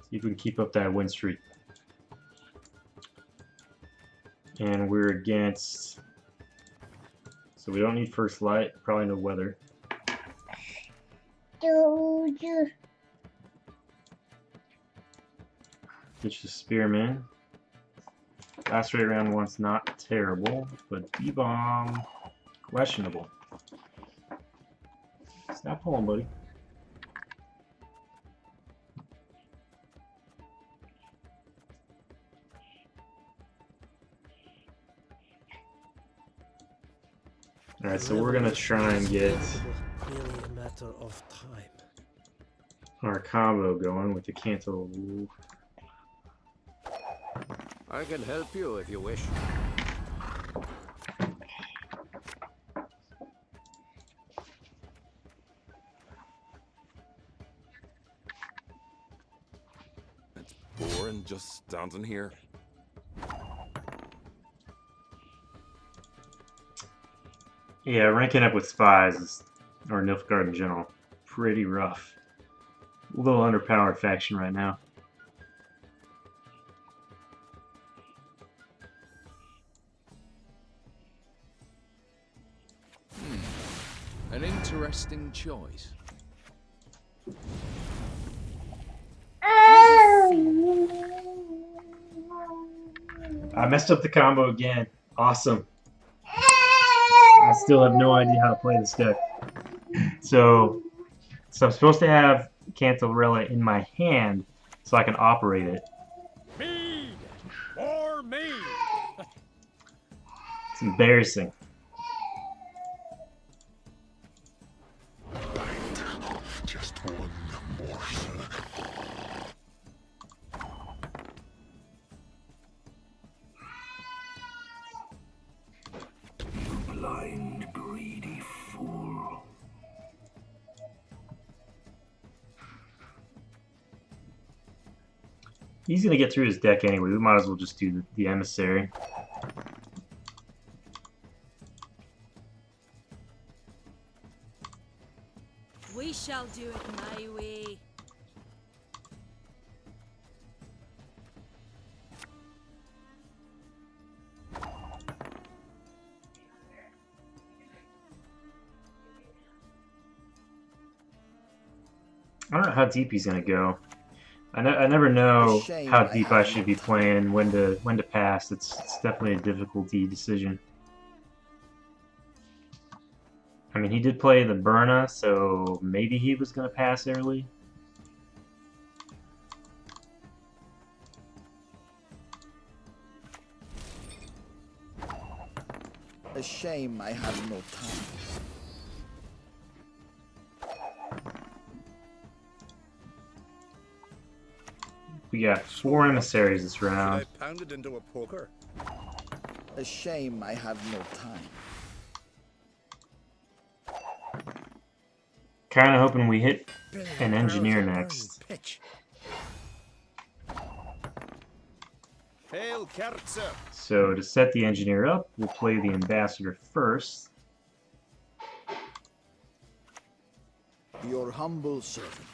See if we can keep up that win streak. And we're against... So we don't need first light. Probably no weather. Get your spearman. Last rate round one's not terrible, but D-bomb questionable. Stop pulling, buddy. Alright, so we're gonna try and get Merely a matter of time. our combo going with the Canto. I can help you if you wish. It's boring just standing here. Yeah, ranking up with spies, is, or Nilfgaard in general, pretty rough. A little underpowered faction right now. An interesting choice. I messed up the combo again. Awesome. I still have no idea how to play this deck. So I'm supposed to have Cantarella in my hand so I can operate it. Mead! More mead! It's embarrassing. Just one morsel. You blind. He's gonna get through his deck anyway. We might as well just do the emissary. We shall do it my way. I don't know how deep he's gonna go. I never know how deep I should be playing, when to pass. It's definitely a difficulty decision. I mean, he did play the Burna, so maybe he was gonna pass early. A shame I have no time. We got 4 emissaries this round. Should I pound it into a poker? A shame I have no time. Kinda hoping we hit an engineer next. Pitch. Hail, Kerzer. So to set the engineer up, we'll play the ambassador first. Your humble servant.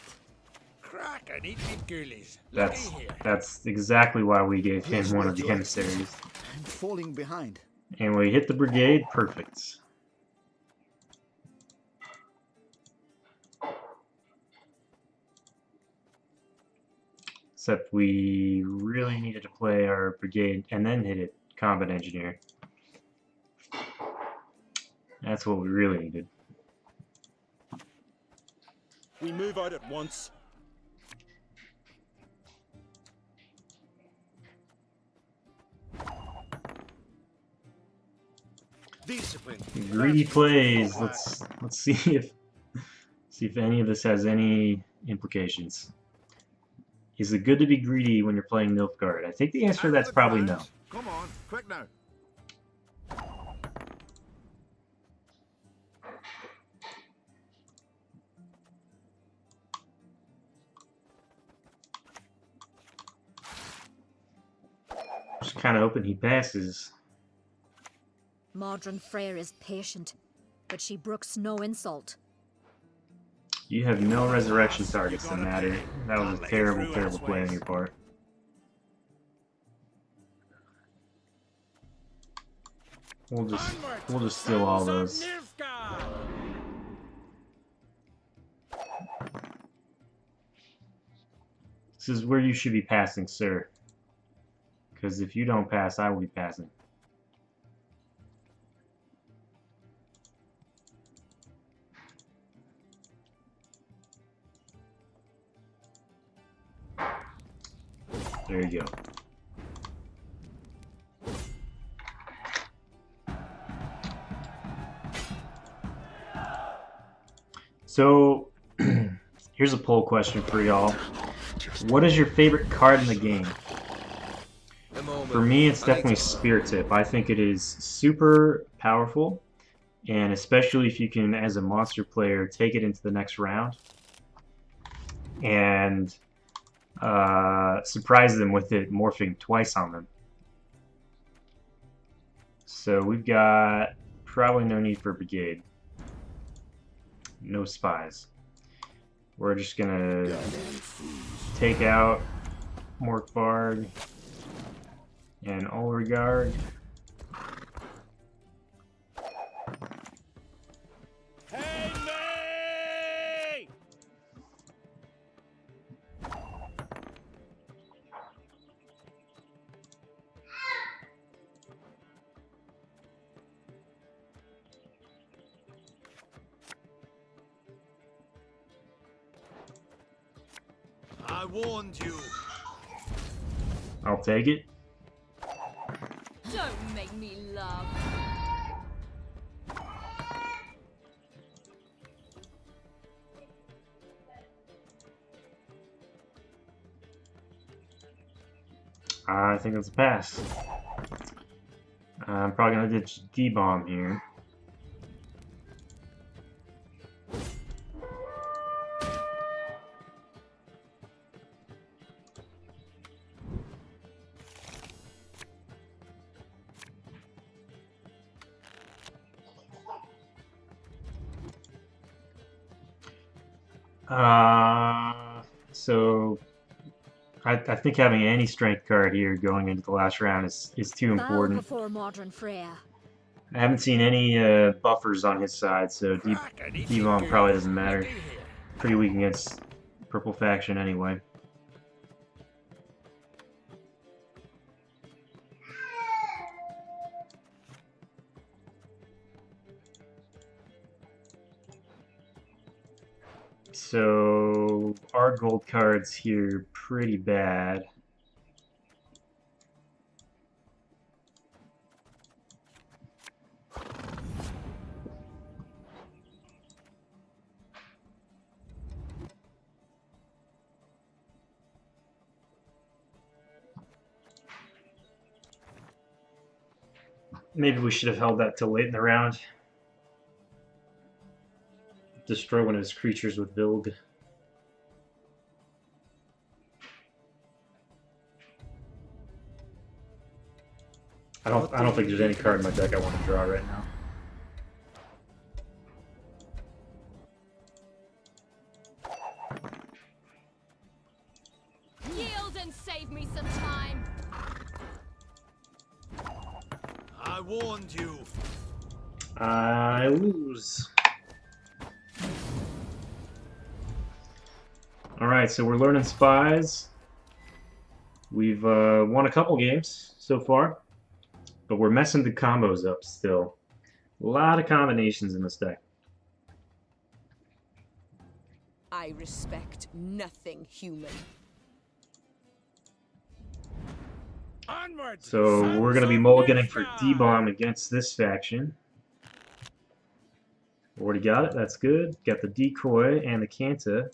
Crack and eat me ghoulies. That's exactly why we gave him one of the emissaries. I'm falling behind. And we hit the brigade, perfect. Except we really needed to play our brigade and then hit it combat engineer. That's what we really needed. We move out at once. Discipline. Greedy plays. Let's see if any of this has any implications. Is it good to be greedy when you're playing Nilfgaard? I think the answer to that's probably no. Come on, quick now. Just kind of hoping he passes. Modern Freyr is patient, but she brooks no insult. You have no resurrection targets that matter. That was a terrible, terrible play on your part. We'll just steal all those. This is where you should be passing, sir. Because if you don't pass, I will be passing. There you go. So, here's a poll question for y'all. What is your favorite card in the game? For me, it's definitely Spirit Tip. I think it is super powerful, and especially if you can, as a monster player, take it into the next round and surprise them with it morphing twice on them. So we've got probably no need for a brigade. No spies. We're just gonna take out Morkbard and Ulrigard. I warned you. I'll take it. Don't make me laugh. I think it's a pass. I'm probably gonna ditch D-bomb here. So I think having any strength card here going into the last round is too Bow important. before modern Freya. I haven't seen any buffers on his side, so D-Bomb probably doesn't matter. Pretty weak against purple faction anyway. So our gold cards here pretty bad. Maybe we should have held that till late in the round. Destroy one of his creatures with Vilg. I don't think there's any card in my deck I want to draw right now. Yield and save me some time. I warned you. I lose. Alright, so we're learning spies. We've won a couple games so far, but we're messing the combos up still. A lot of combinations in this deck. I respect nothing human. Onward, So we're going to be sons of mulliganing for Nilfgaard! D-Bomb against this faction. Already got it, that's good. Got the decoy and the Canta.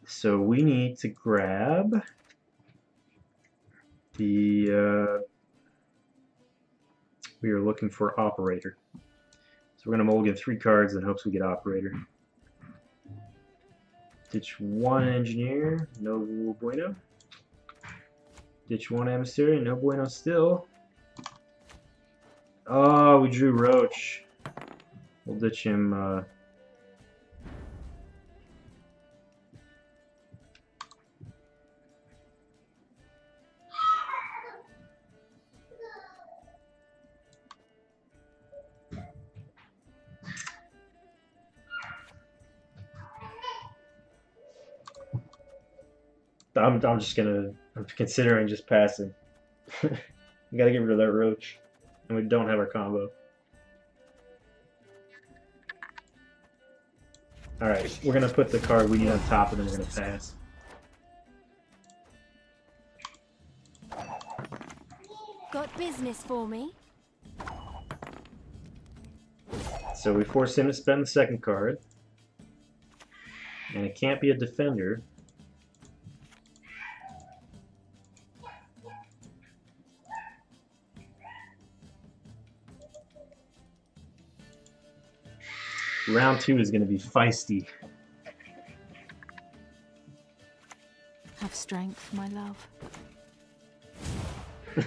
So we need to grab the, we are looking for Operator. So we're going to mulligan 3 cards in hopes we get Operator. Ditch 1 Engineer, no bueno. Ditch 1 Emissary, no bueno still. Oh, we drew Roach. We'll ditch him, I'm considering just passing. We gotta get rid of that Roach. And we don't have our combo. Alright, we're gonna put the card we need on top and then we're gonna pass. Got business for me? So we force him to spend the second card. And it can't be a defender. Round 2 is going to be feisty. Have strength, my love.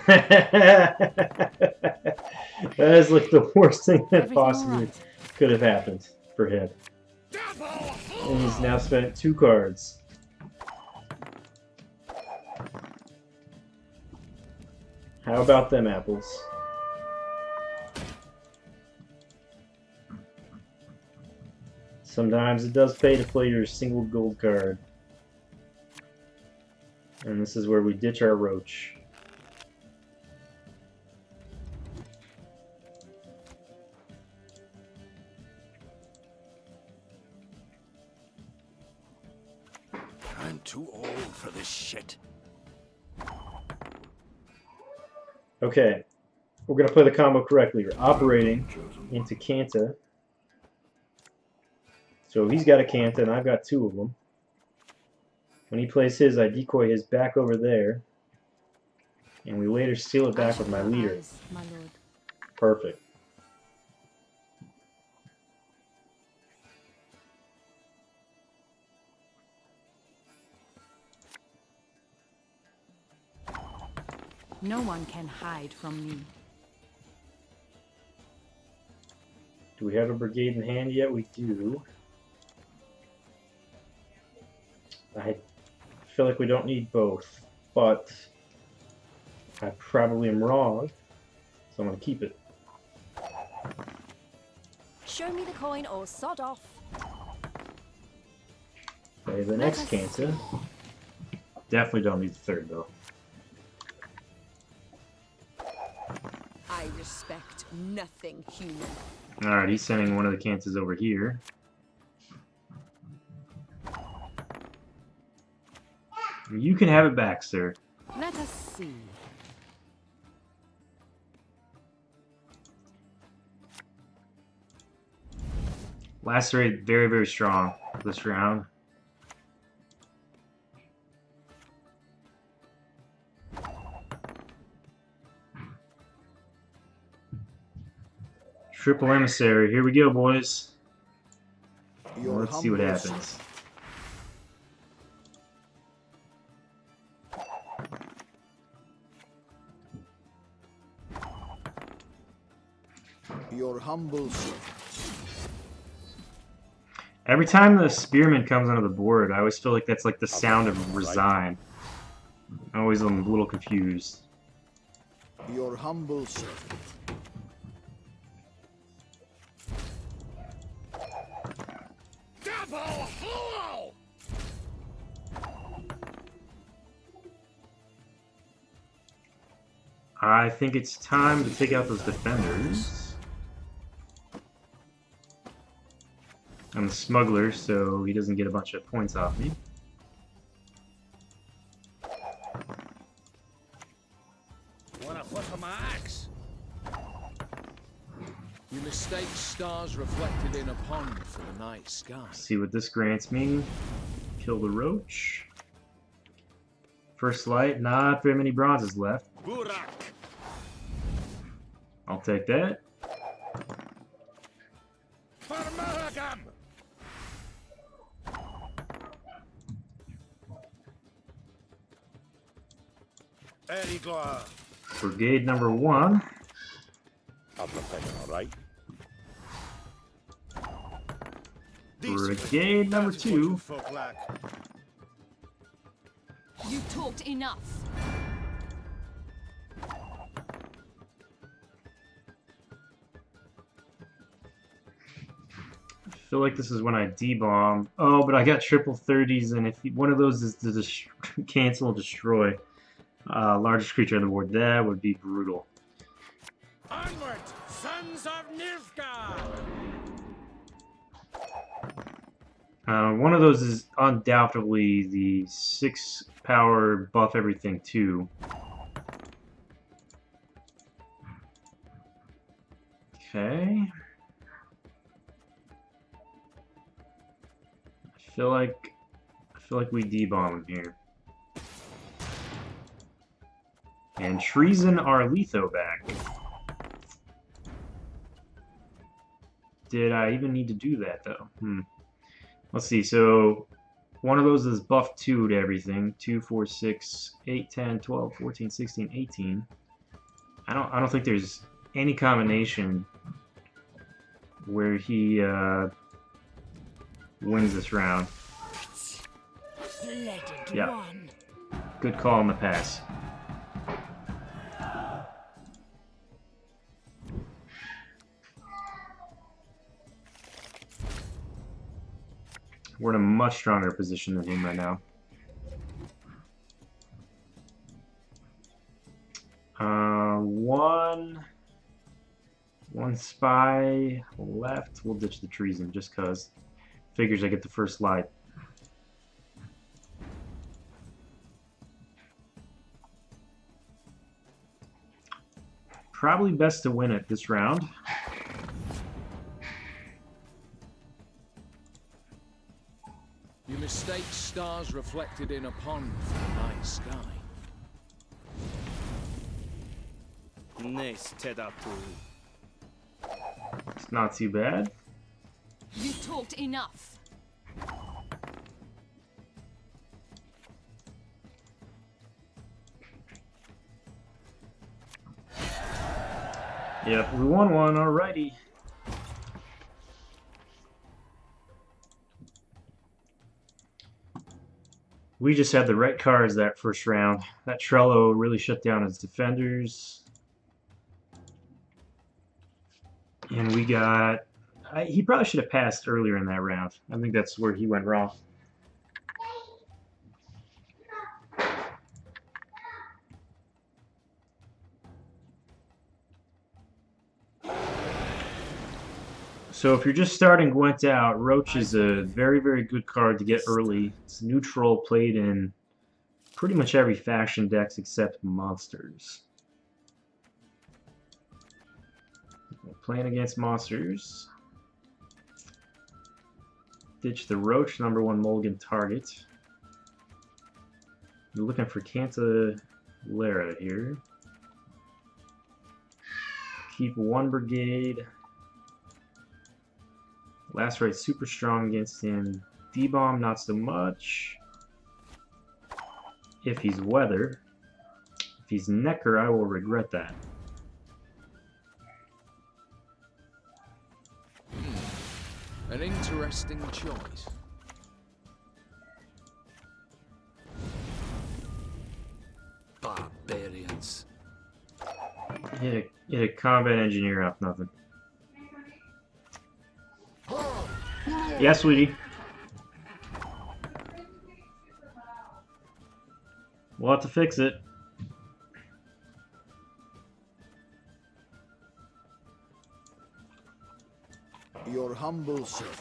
That is like the worst thing that Everything possibly alright? could have happened for him. And he's now spent 2 cards. How about them apples? Sometimes it does pay to play your single gold card. And this is where we ditch our Roach. I'm too old for this shit. Okay, we're going to play the combo correctly. We're operating into Canta. So he's got a Canta and I've got 2 of them. When he plays his, I decoy his back over there. And we later seal it back with my leader. My lord. Perfect. No one can hide from me. Do we have a brigade in hand yet? We do. feel like we don't need both, but I probably am wrong, so I'm going to keep it. Show me the coin or sod off. Play the next cancer. Definitely don't need the third, though. I respect nothing human. Alright, he's sending one of the cancers over here. You can have it back, sir. Let us see. Lacerate, very, very strong this round. Triple emissary, here we go, boys. Let's see what happens. Your humble servant. Every time the spearman comes onto the board, I always feel like that's like the sound of resign. I always am a little confused. Your humble servant. Double hollow! I think it's time to take out those defenders. I'm a smuggler, so he doesn't get a bunch of points off me. Wanna flip my axe? You mistake stars reflected in a pond for the night sky. See what this grants me. Kill the roach. First light, not very many bronzes left. Burak! I'll take that. Farmahagam! Erigla! Brigade number 1. Alright. Brigade number 2. You talked enough. I feel like this is when I debomb. Oh, but I got triple 30s, and if one of those is to cancel and destroy largest creature on the board, that would be brutal. Onward, sons of Nilfgaard! One of those is undoubtedly the 6 power buff everything 2. Okay. I feel like we debomb him here. And treason our Letho back. Did I even need to do that though? Let's see, so one of those is buff 2 to everything. 2, 4, 6, 8, 10, 12, 14, 16, 18. I don't think there's any combination where he wins this round. Yeah. Good call on the pass. We're in a much stronger position than him right now. One spy left. We'll ditch the treason just cause. Figures I get the first light. Probably best to win it this round. You mistake stars reflected in a pond for the night sky. It's not too bad. You talked enough. Yep, we won one, alrighty. We just had the right cards that first round. That Trello really shut down his defenders. And we got... he probably should have passed earlier in that round. I think that's where he went wrong. So if you're just starting Gwent out, Roach is a very, very good card to get early. It's neutral, played in pretty much every faction decks except monsters. Playing against monsters. Ditch the Roach, #1 mulligan target. You're looking for Cantalera here. Keep 1 brigade. Lacerate super strong against him. D-bomb not so much. If he's weather. If he's Necker, I will regret that. An interesting choice. Barbarians. Hit a combat engineer off nothing. Yeah, sweetie. We'll have to fix it. Your humble servant.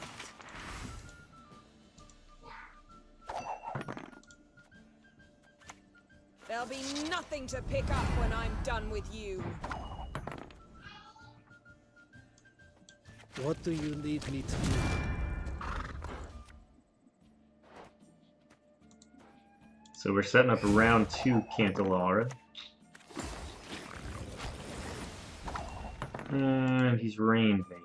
There'll be nothing to pick up when I'm done with you. What do you need me to do? So we're setting up a round 2 Cantalera. And he's rained me.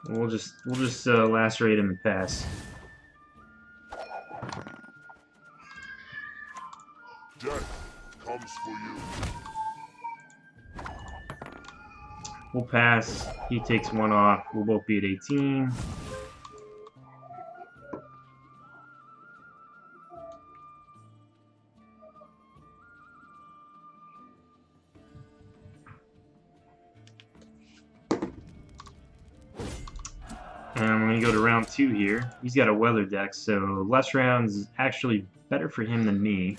We'll just lacerate him and pass. Death comes for you. We'll pass. He takes 1 off. We'll both be at 18. And we're going to go to round 2 here. He's got a weather deck, so less rounds is actually better for him than me.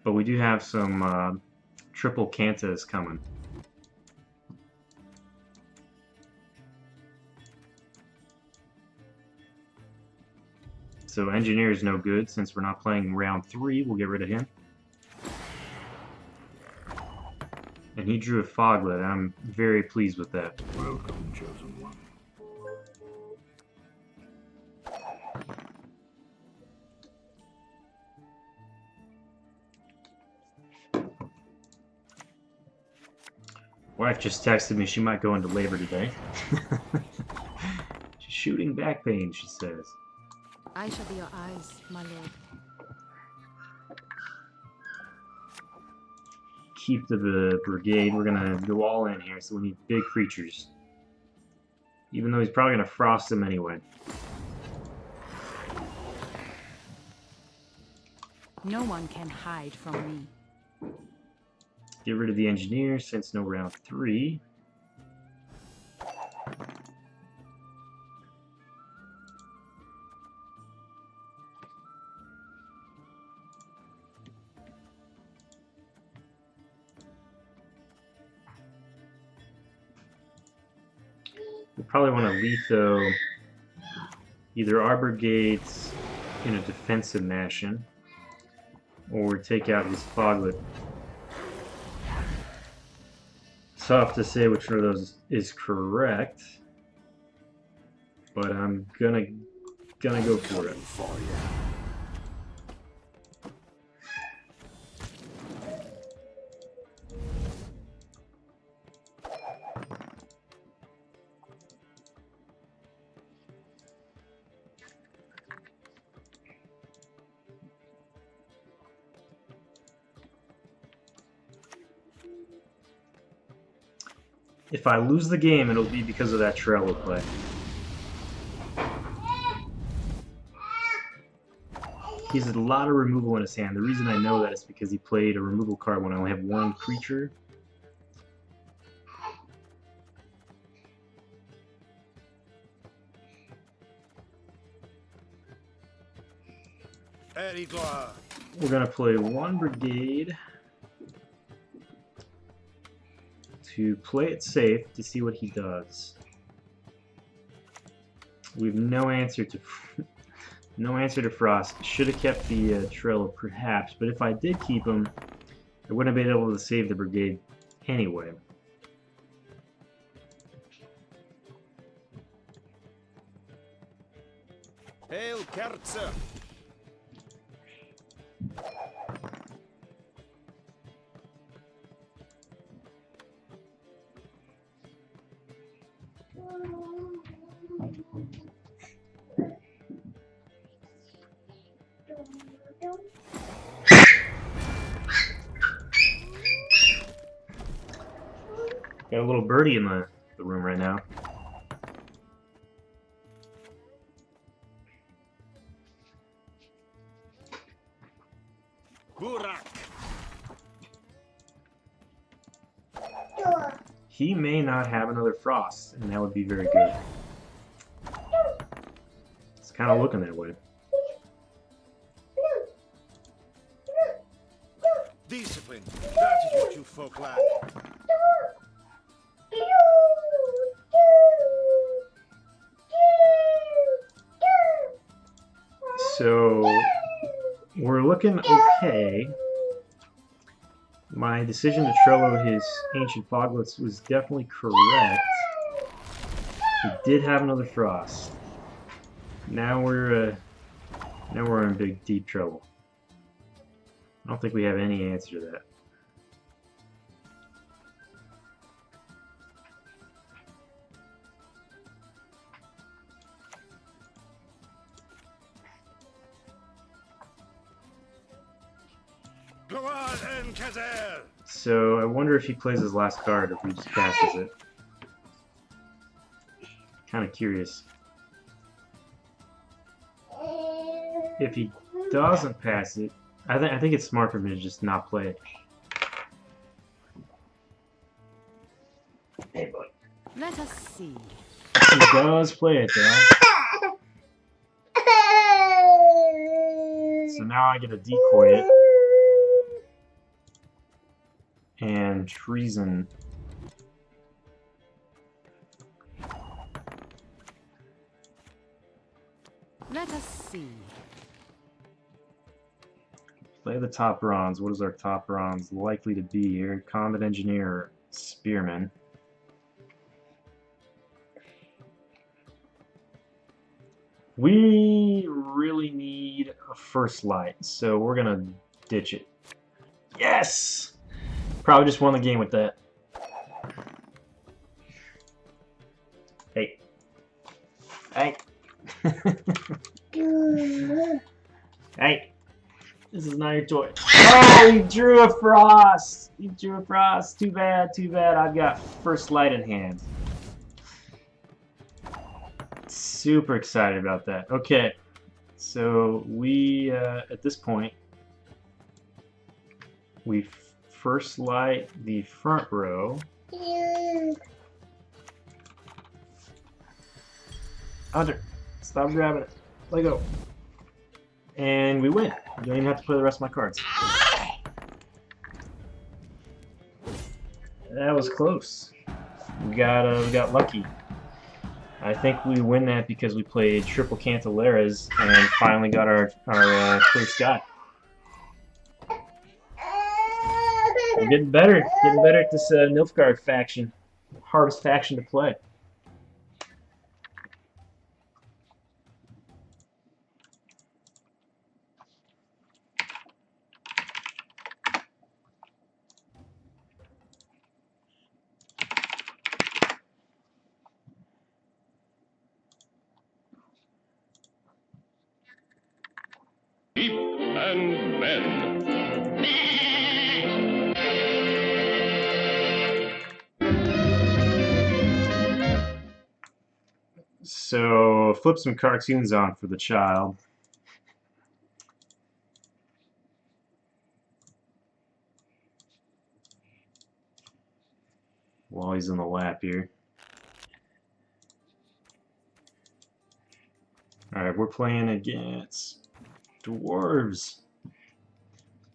But we do have some triple Cantas coming. So engineer is no good since we're not playing round 3. We'll get rid of him. And he drew a Foglet. I'm very pleased with that. Welcome, chosen one. Wife just texted me she might go into labor today. She's shooting back pain, she says. I shall be your eyes, my lord. Keep the brigade. We're gonna go all in here, so we need big creatures. Even though he's probably gonna frost them anyway. No one can hide from me. Get rid of the engineer since no round 3. We probably want to letho either our brigades in a defensive fashion, or take out his Foglet. Tough to say which one of those is correct, but I'm gonna go for it. If I lose the game, it'll be because of that Trello play. He has a lot of removal in his hand. The reason I know that is because he played a removal card when I only have one creature. We're going to play one brigade to play it safe to see what he does. We have no answer to no answer to Frost. Should have kept the Trello perhaps, but if I did keep him, I wouldn't have been able to save the brigade anyway. Hail Kerzer! Got a little birdie in the room right now. Burak! He may not have another Frost, and that would be very good. It's kind of looking that way. Discipline, that is what you folk lack. So, we're looking okay. My decision to Trello his Ancient Foglets was definitely correct. He did have another Frost. Now we're in big deep trouble. I don't think we have any answer to that. So I wonder if he plays his last card or if he just passes it. Kind of curious. If he doesn't pass it, I think it's smart for me to just not play it. Hey, buddy. Let us see. He does play it, though. So now I get to decoy it. And treason. Let us see. Play the top bronze. What is our top bronze likely to be here? Combat Engineer, Spearman. We really need a first light, so we're gonna ditch it. Yes! Probably just won the game with that. Hey. Hey. Hey. This is not your toy. Oh, you drew a Frost! You drew a Frost. Too bad, too bad. I've got first light in hand. Super excited about that. Okay. So we, at this point, we first light the front row. Hunter, stop grabbing it. Let go. And we win. You don't even have to play the rest of my cards. That was close. We got lucky. I think we win that because we played triple Cantilleras and finally got our clear sky. We're getting better at this Nilfgaard faction. Hardest faction to play. Sheep and men. So flip some cartoons on for the child. While he's in the lap here. Alright, we're playing against dwarves.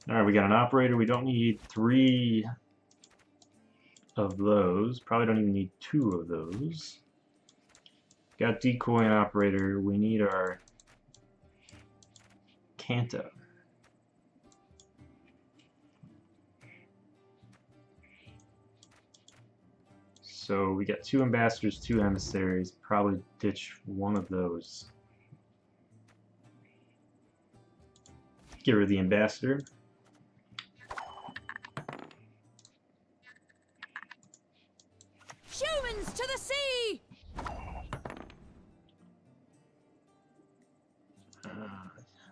Alright, we got an operator. We don't need 3 of those. Probably don't even need 2 of those. Got decoy and operator. We need our Canto. So we got 2 ambassadors, 2 emissaries. Probably ditch one of those. Get rid of the ambassador. Humans to the sea!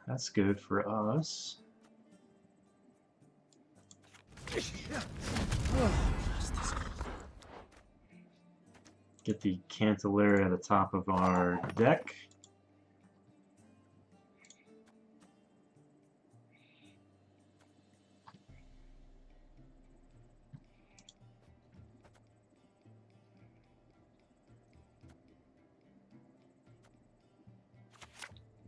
That's good for us. Get the Cantileria at the top of our deck.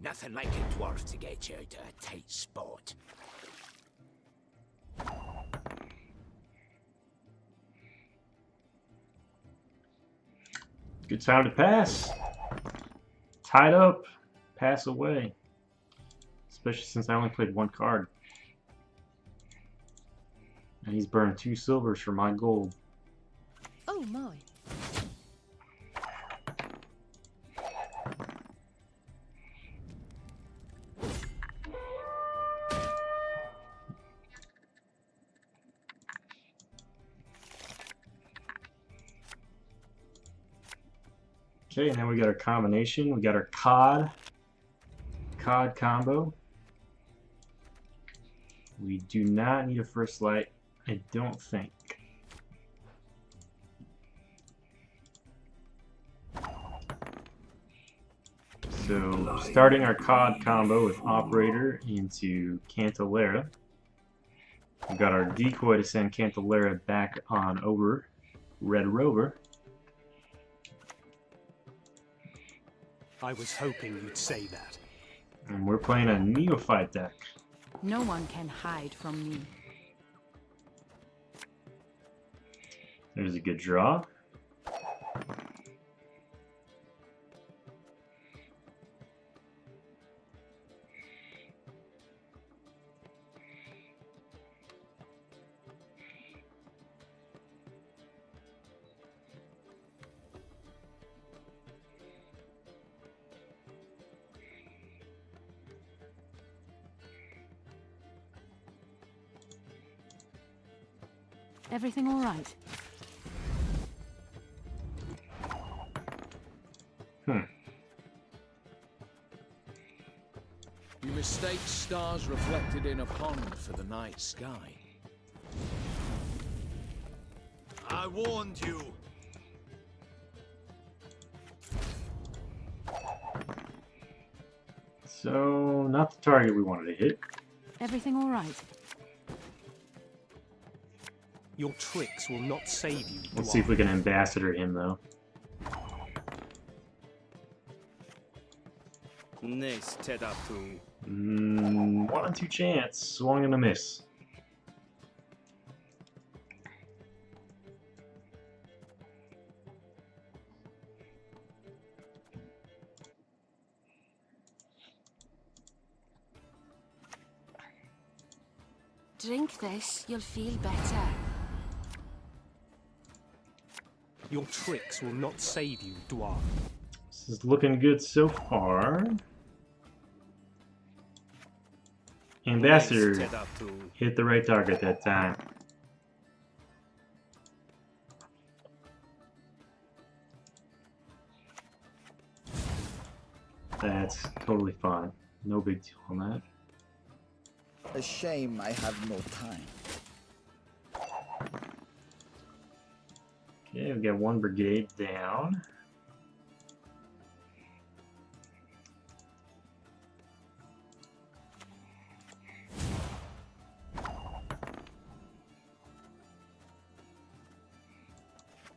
Nothing like a dwarf to get you out of a tight spot. Good time to pass. Tied up. Pass away. Especially since I only played 1 card. And he's burned 2 silvers for my gold. Oh my. Okay, now we got our combination. We got our cod combo. We do not need a first light, I don't think. So, starting our cod combo with operator into Cantilera. We've got our decoy to send Cantilera back on over Red Rover. I was hoping you'd say that. And we're playing a neophyte deck. No one can hide from me. There's a good draw. Everything all right? You mistake stars reflected in a pond for the night sky. I warned you. So, not the target we wanted to hit. Everything all right? Your tricks will not save you. Let's see if we can ambassador him, though. Nice, Tedatu. 1 in 2 chance. Swung and a miss. Drink this, you'll feel better. Your tricks will not save you, Dwarf. This is looking good so far. Ambassador hit the right target that time. That's totally fine. No big deal on that. A shame I have no time. Okay, we've got 1 brigade down.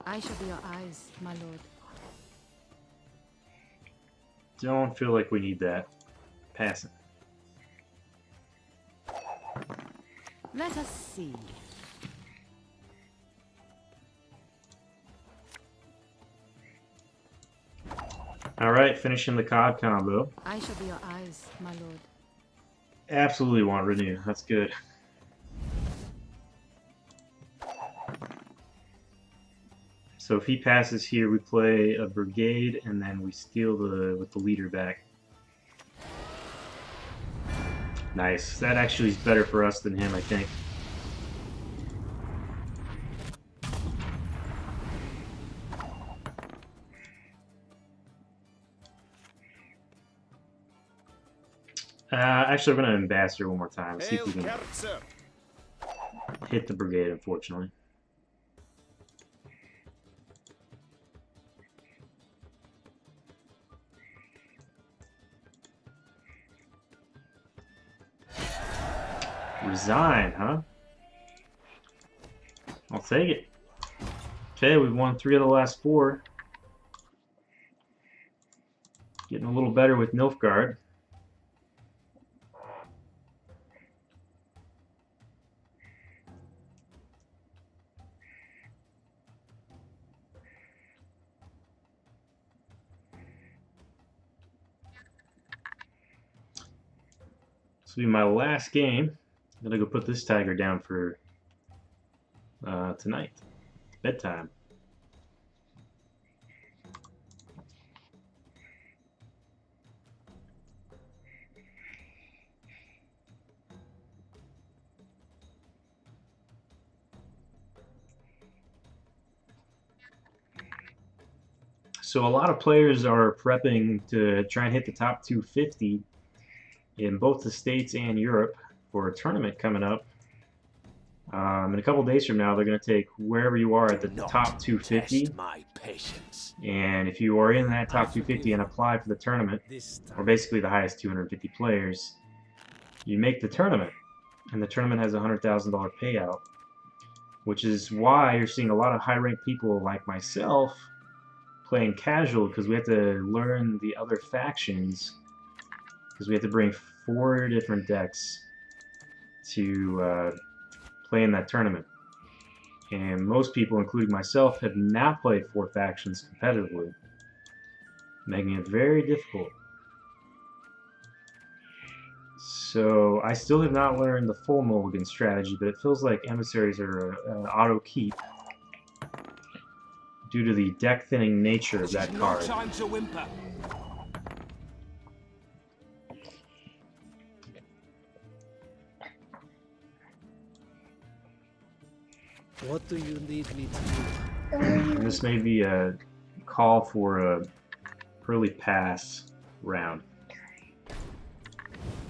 I shall be your eyes, my lord. Don't feel like we need that. Pass it. Let us see. Alright, finishing the COD combo. I shall be your eyes, my lord. Absolutely want renew. That's good. So if he passes here, we play a brigade, and then we steal with the leader back. Nice. That actually is better for us than him, I think. Actually, we're going to ambassador one more time. See if we can hit the brigade, unfortunately. Resign, huh? I'll take it. Okay, we've won 3 of the last 4. Getting a little better with Nilfgaard. This will be my last game. I'm gonna go put this tiger down for tonight. Bedtime. So a lot of players are prepping to try and hit the top 250 in both the States and Europe for a tournament coming up. In a couple days from now, they're going to take wherever you are at the top 250. And if you are in that top 250 and apply for the tournament, or basically the highest 250 players, you make the tournament. And the tournament has a $100,000 payout, which is why you're seeing a lot of high-ranked people like myself playing casual, because we have to learn the other factions, because we have to bring 4 different decks to play in that tournament. And most people, including myself, have not played 4 factions competitively, making it very difficult. So I still have not learned the full mulligan strategy, but it feels like emissaries are an auto keep due to the deck thinning nature of that card. No time to whimper. What do you need me to do? And this may be a call for a early pass round.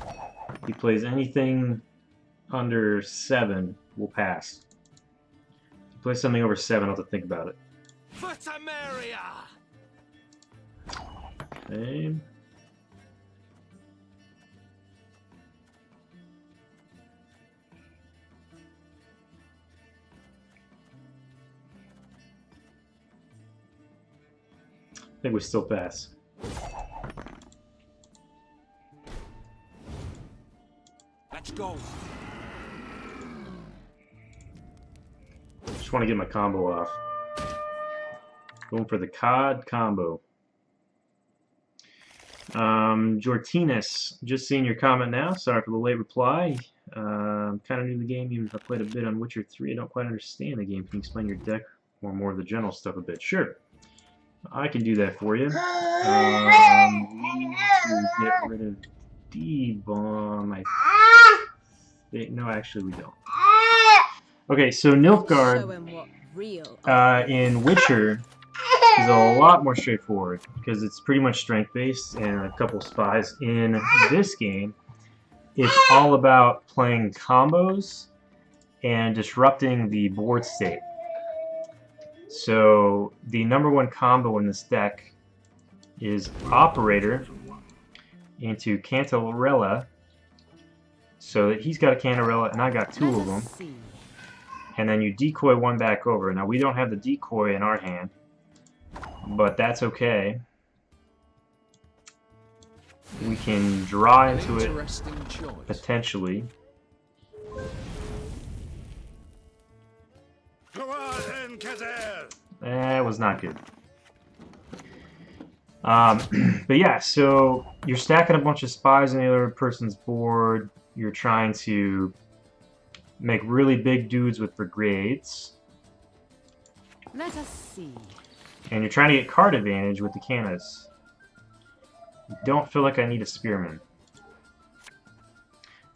If he plays anything under 7, we'll pass. If he plays something over 7, I'll have to think about it. For Temeria! Okay. I think we still pass. Let's go. Just want to get my combo off. Going for the COD combo. Jortinus, just seeing your comment now. Sorry for the late reply. Kind of new to the game, even if I played a bit on Witcher 3. I don't quite understand the game. Can you explain your deck or more of the general stuff a bit? Sure. I can do that for you. We need to get rid of D-Bomb, I think. No, actually we don't. Okay, so Nilfgaard in Witcher is a lot more straightforward because it's pretty much strength-based and a couple spies. In this game, it's all about playing combos and disrupting the board state. So the #1 combo in this deck is Operator into Cantarella. So that he's got a Cantarella and I got 2 of them. and then you decoy one back over. Now we don't have the decoy in our hand, but that's okay. We can draw into it potentially. Come on then, Kazel. That was not good. But yeah, so you're stacking a bunch of spies on the other person's board. You're trying to make really big dudes with brigades. Let us see. And you're trying to get card advantage with the Canas. Don't feel like I need a spearman.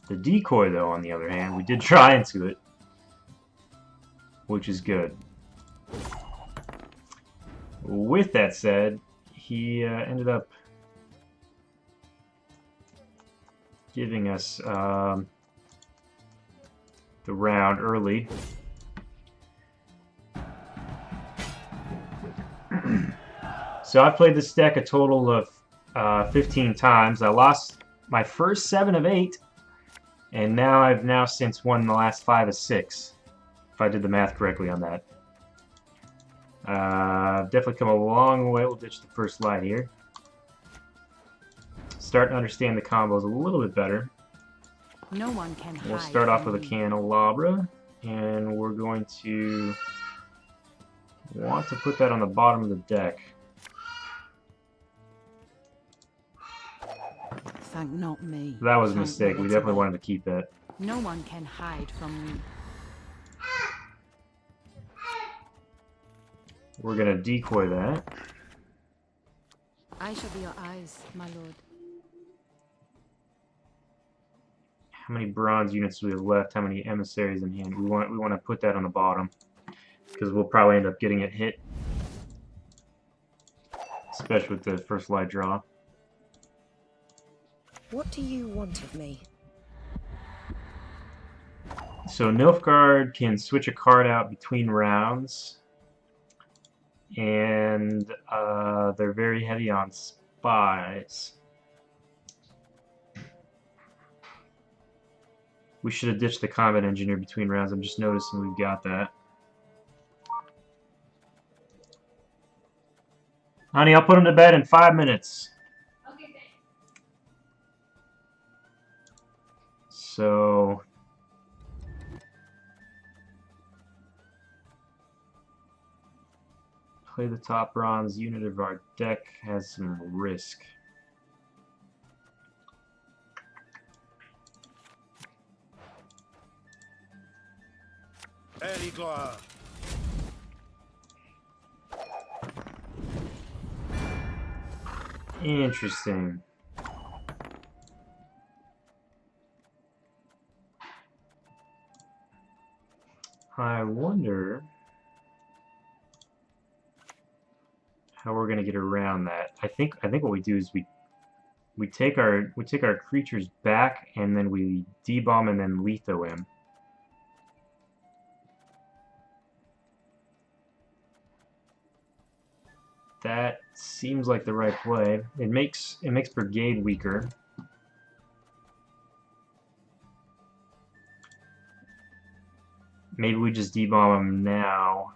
The decoy, though, on the other hand, we did try into it, which is good. With that said, he ended up giving us the round early. So I played this deck a total of 15 times. I lost my first 7 of 8, and now I've since won the last 5 of 6, if I did the math correctly on that. Definitely come a long way. We'll ditch the first light here. Starting to understand the combos a little bit better. No one can hide. We'll start off with a candelabra, and we're going to want to put that on the bottom of the deck. Thank not me. That was a mistake. We definitely wanted to keep that. No one can hide from me. We're gonna decoy that. I shall be your eyes, my lord. How many bronze units do we have left? How many emissaries in hand? We want to put that on the bottom because we'll probably end up getting it hit, especially with the first light draw. What do you want of me? So Nilfgaard can switch a card out between rounds, and they're very heavy on spies. We should have ditched the combat engineer between rounds. I'm just noticing we've got that. Honey, I'll put him to bed in 5 minutes. Okay, thanks. So play the top bronze unit of our deck, has some risk. Nilfgaard. Interesting. I wonder how we're gonna get around that. I think what we do is we take our creatures back, and then we debomb and then letho him. That seems like the right play. It makes brigade weaker. Maybe we just debomb him now.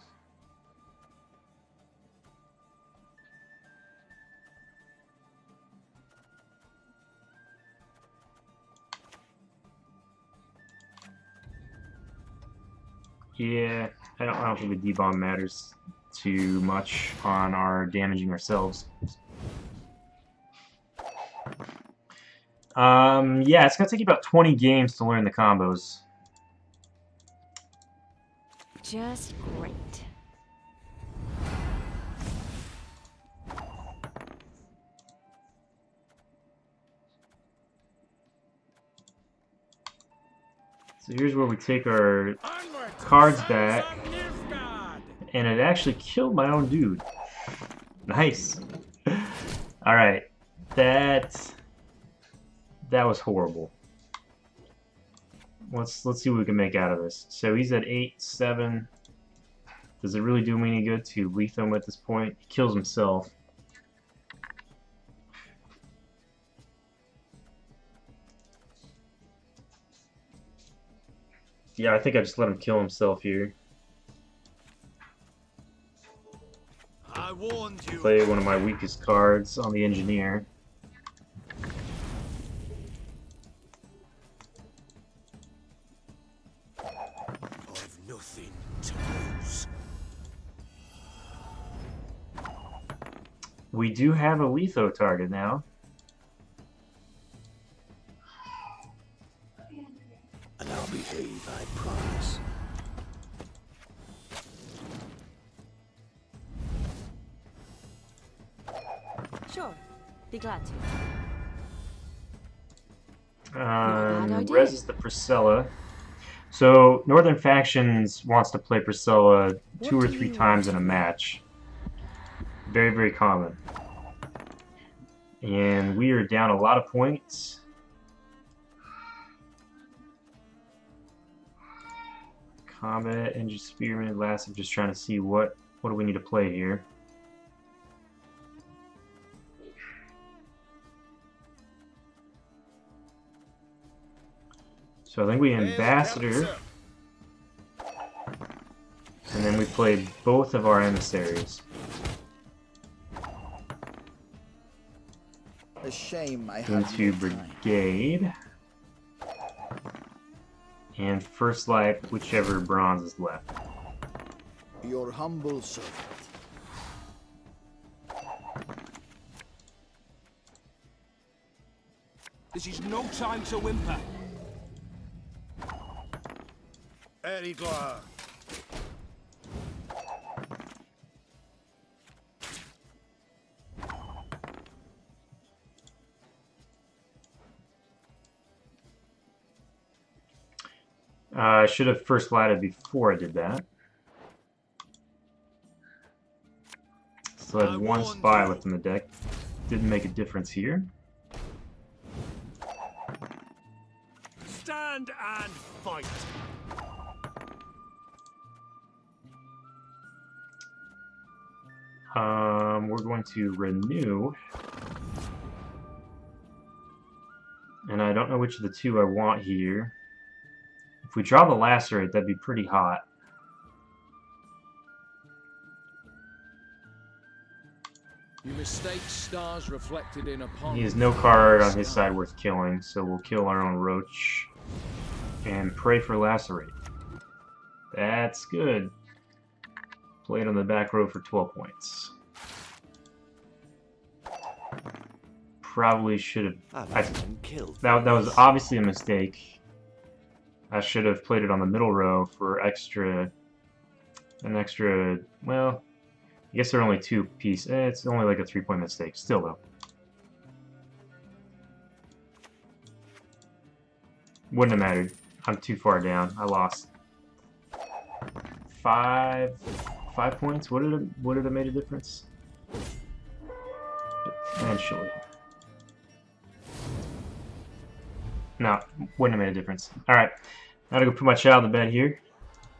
Yeah, I don't think the debomb matters too much on our damaging ourselves. Yeah, it's gonna take you about 20 games to learn the combos. Just great. So here's where we take our cards back, and it actually killed my own dude. Nice. All right, that was horrible. Let's see what we can make out of this. So he's at 8-7. Does it really do him any good to letho him at this point? He kills himself. Yeah, I think I just let him kill himself here. I warned you. Play one of my weakest cards on the engineer. I've nothing to lose. We do have a litho target now. And I'll behave, I promise. Sure. Be glad to. bad idea. Res is the Priscilla. So Northern Factions wants to play Priscilla 2 or 3 times in a match. Very, very common. And we are down a lot of points. Combat, Engine Spearman, last. I'm just trying to see what do we need to play here. So I think we Ambassador, and then we play both of our emissaries. A shame I have Into no time. Brigade. And First Light, whichever bronze is left. Your humble servant. This is no time to whimper. Erigla. I should have first lighted before I did that. Still had one spy left in the deck. Didn't make a difference here. Stand and fight. We're going to renew. And I don't know which of the two I want here. If we draw the Lacerate, that'd be pretty hot. You mistake stars reflected in a pond. He has no card on his side worth killing, so we'll kill our own Roach. And pray for Lacerate. That's good. Played on the back row for 12 points. Probably should have... that was obviously a mistake. I should have played it on the middle row for an extra, well, I guess they're only 2 piece. It's only like a 3-point mistake. Still, though. Wouldn't have mattered. I'm too far down. I lost. 5 points? Would it have made a difference? Potentially. No, wouldn't have made a difference. Alright, I gotta go put my child to bed here.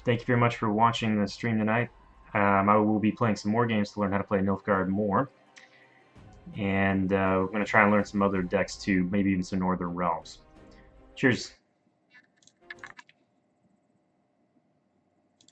Thank you very much for watching the stream tonight. I will be playing some more games to learn how to play Nilfgaard more. And we're going to try and learn some other decks too, maybe even some Northern Realms. Cheers.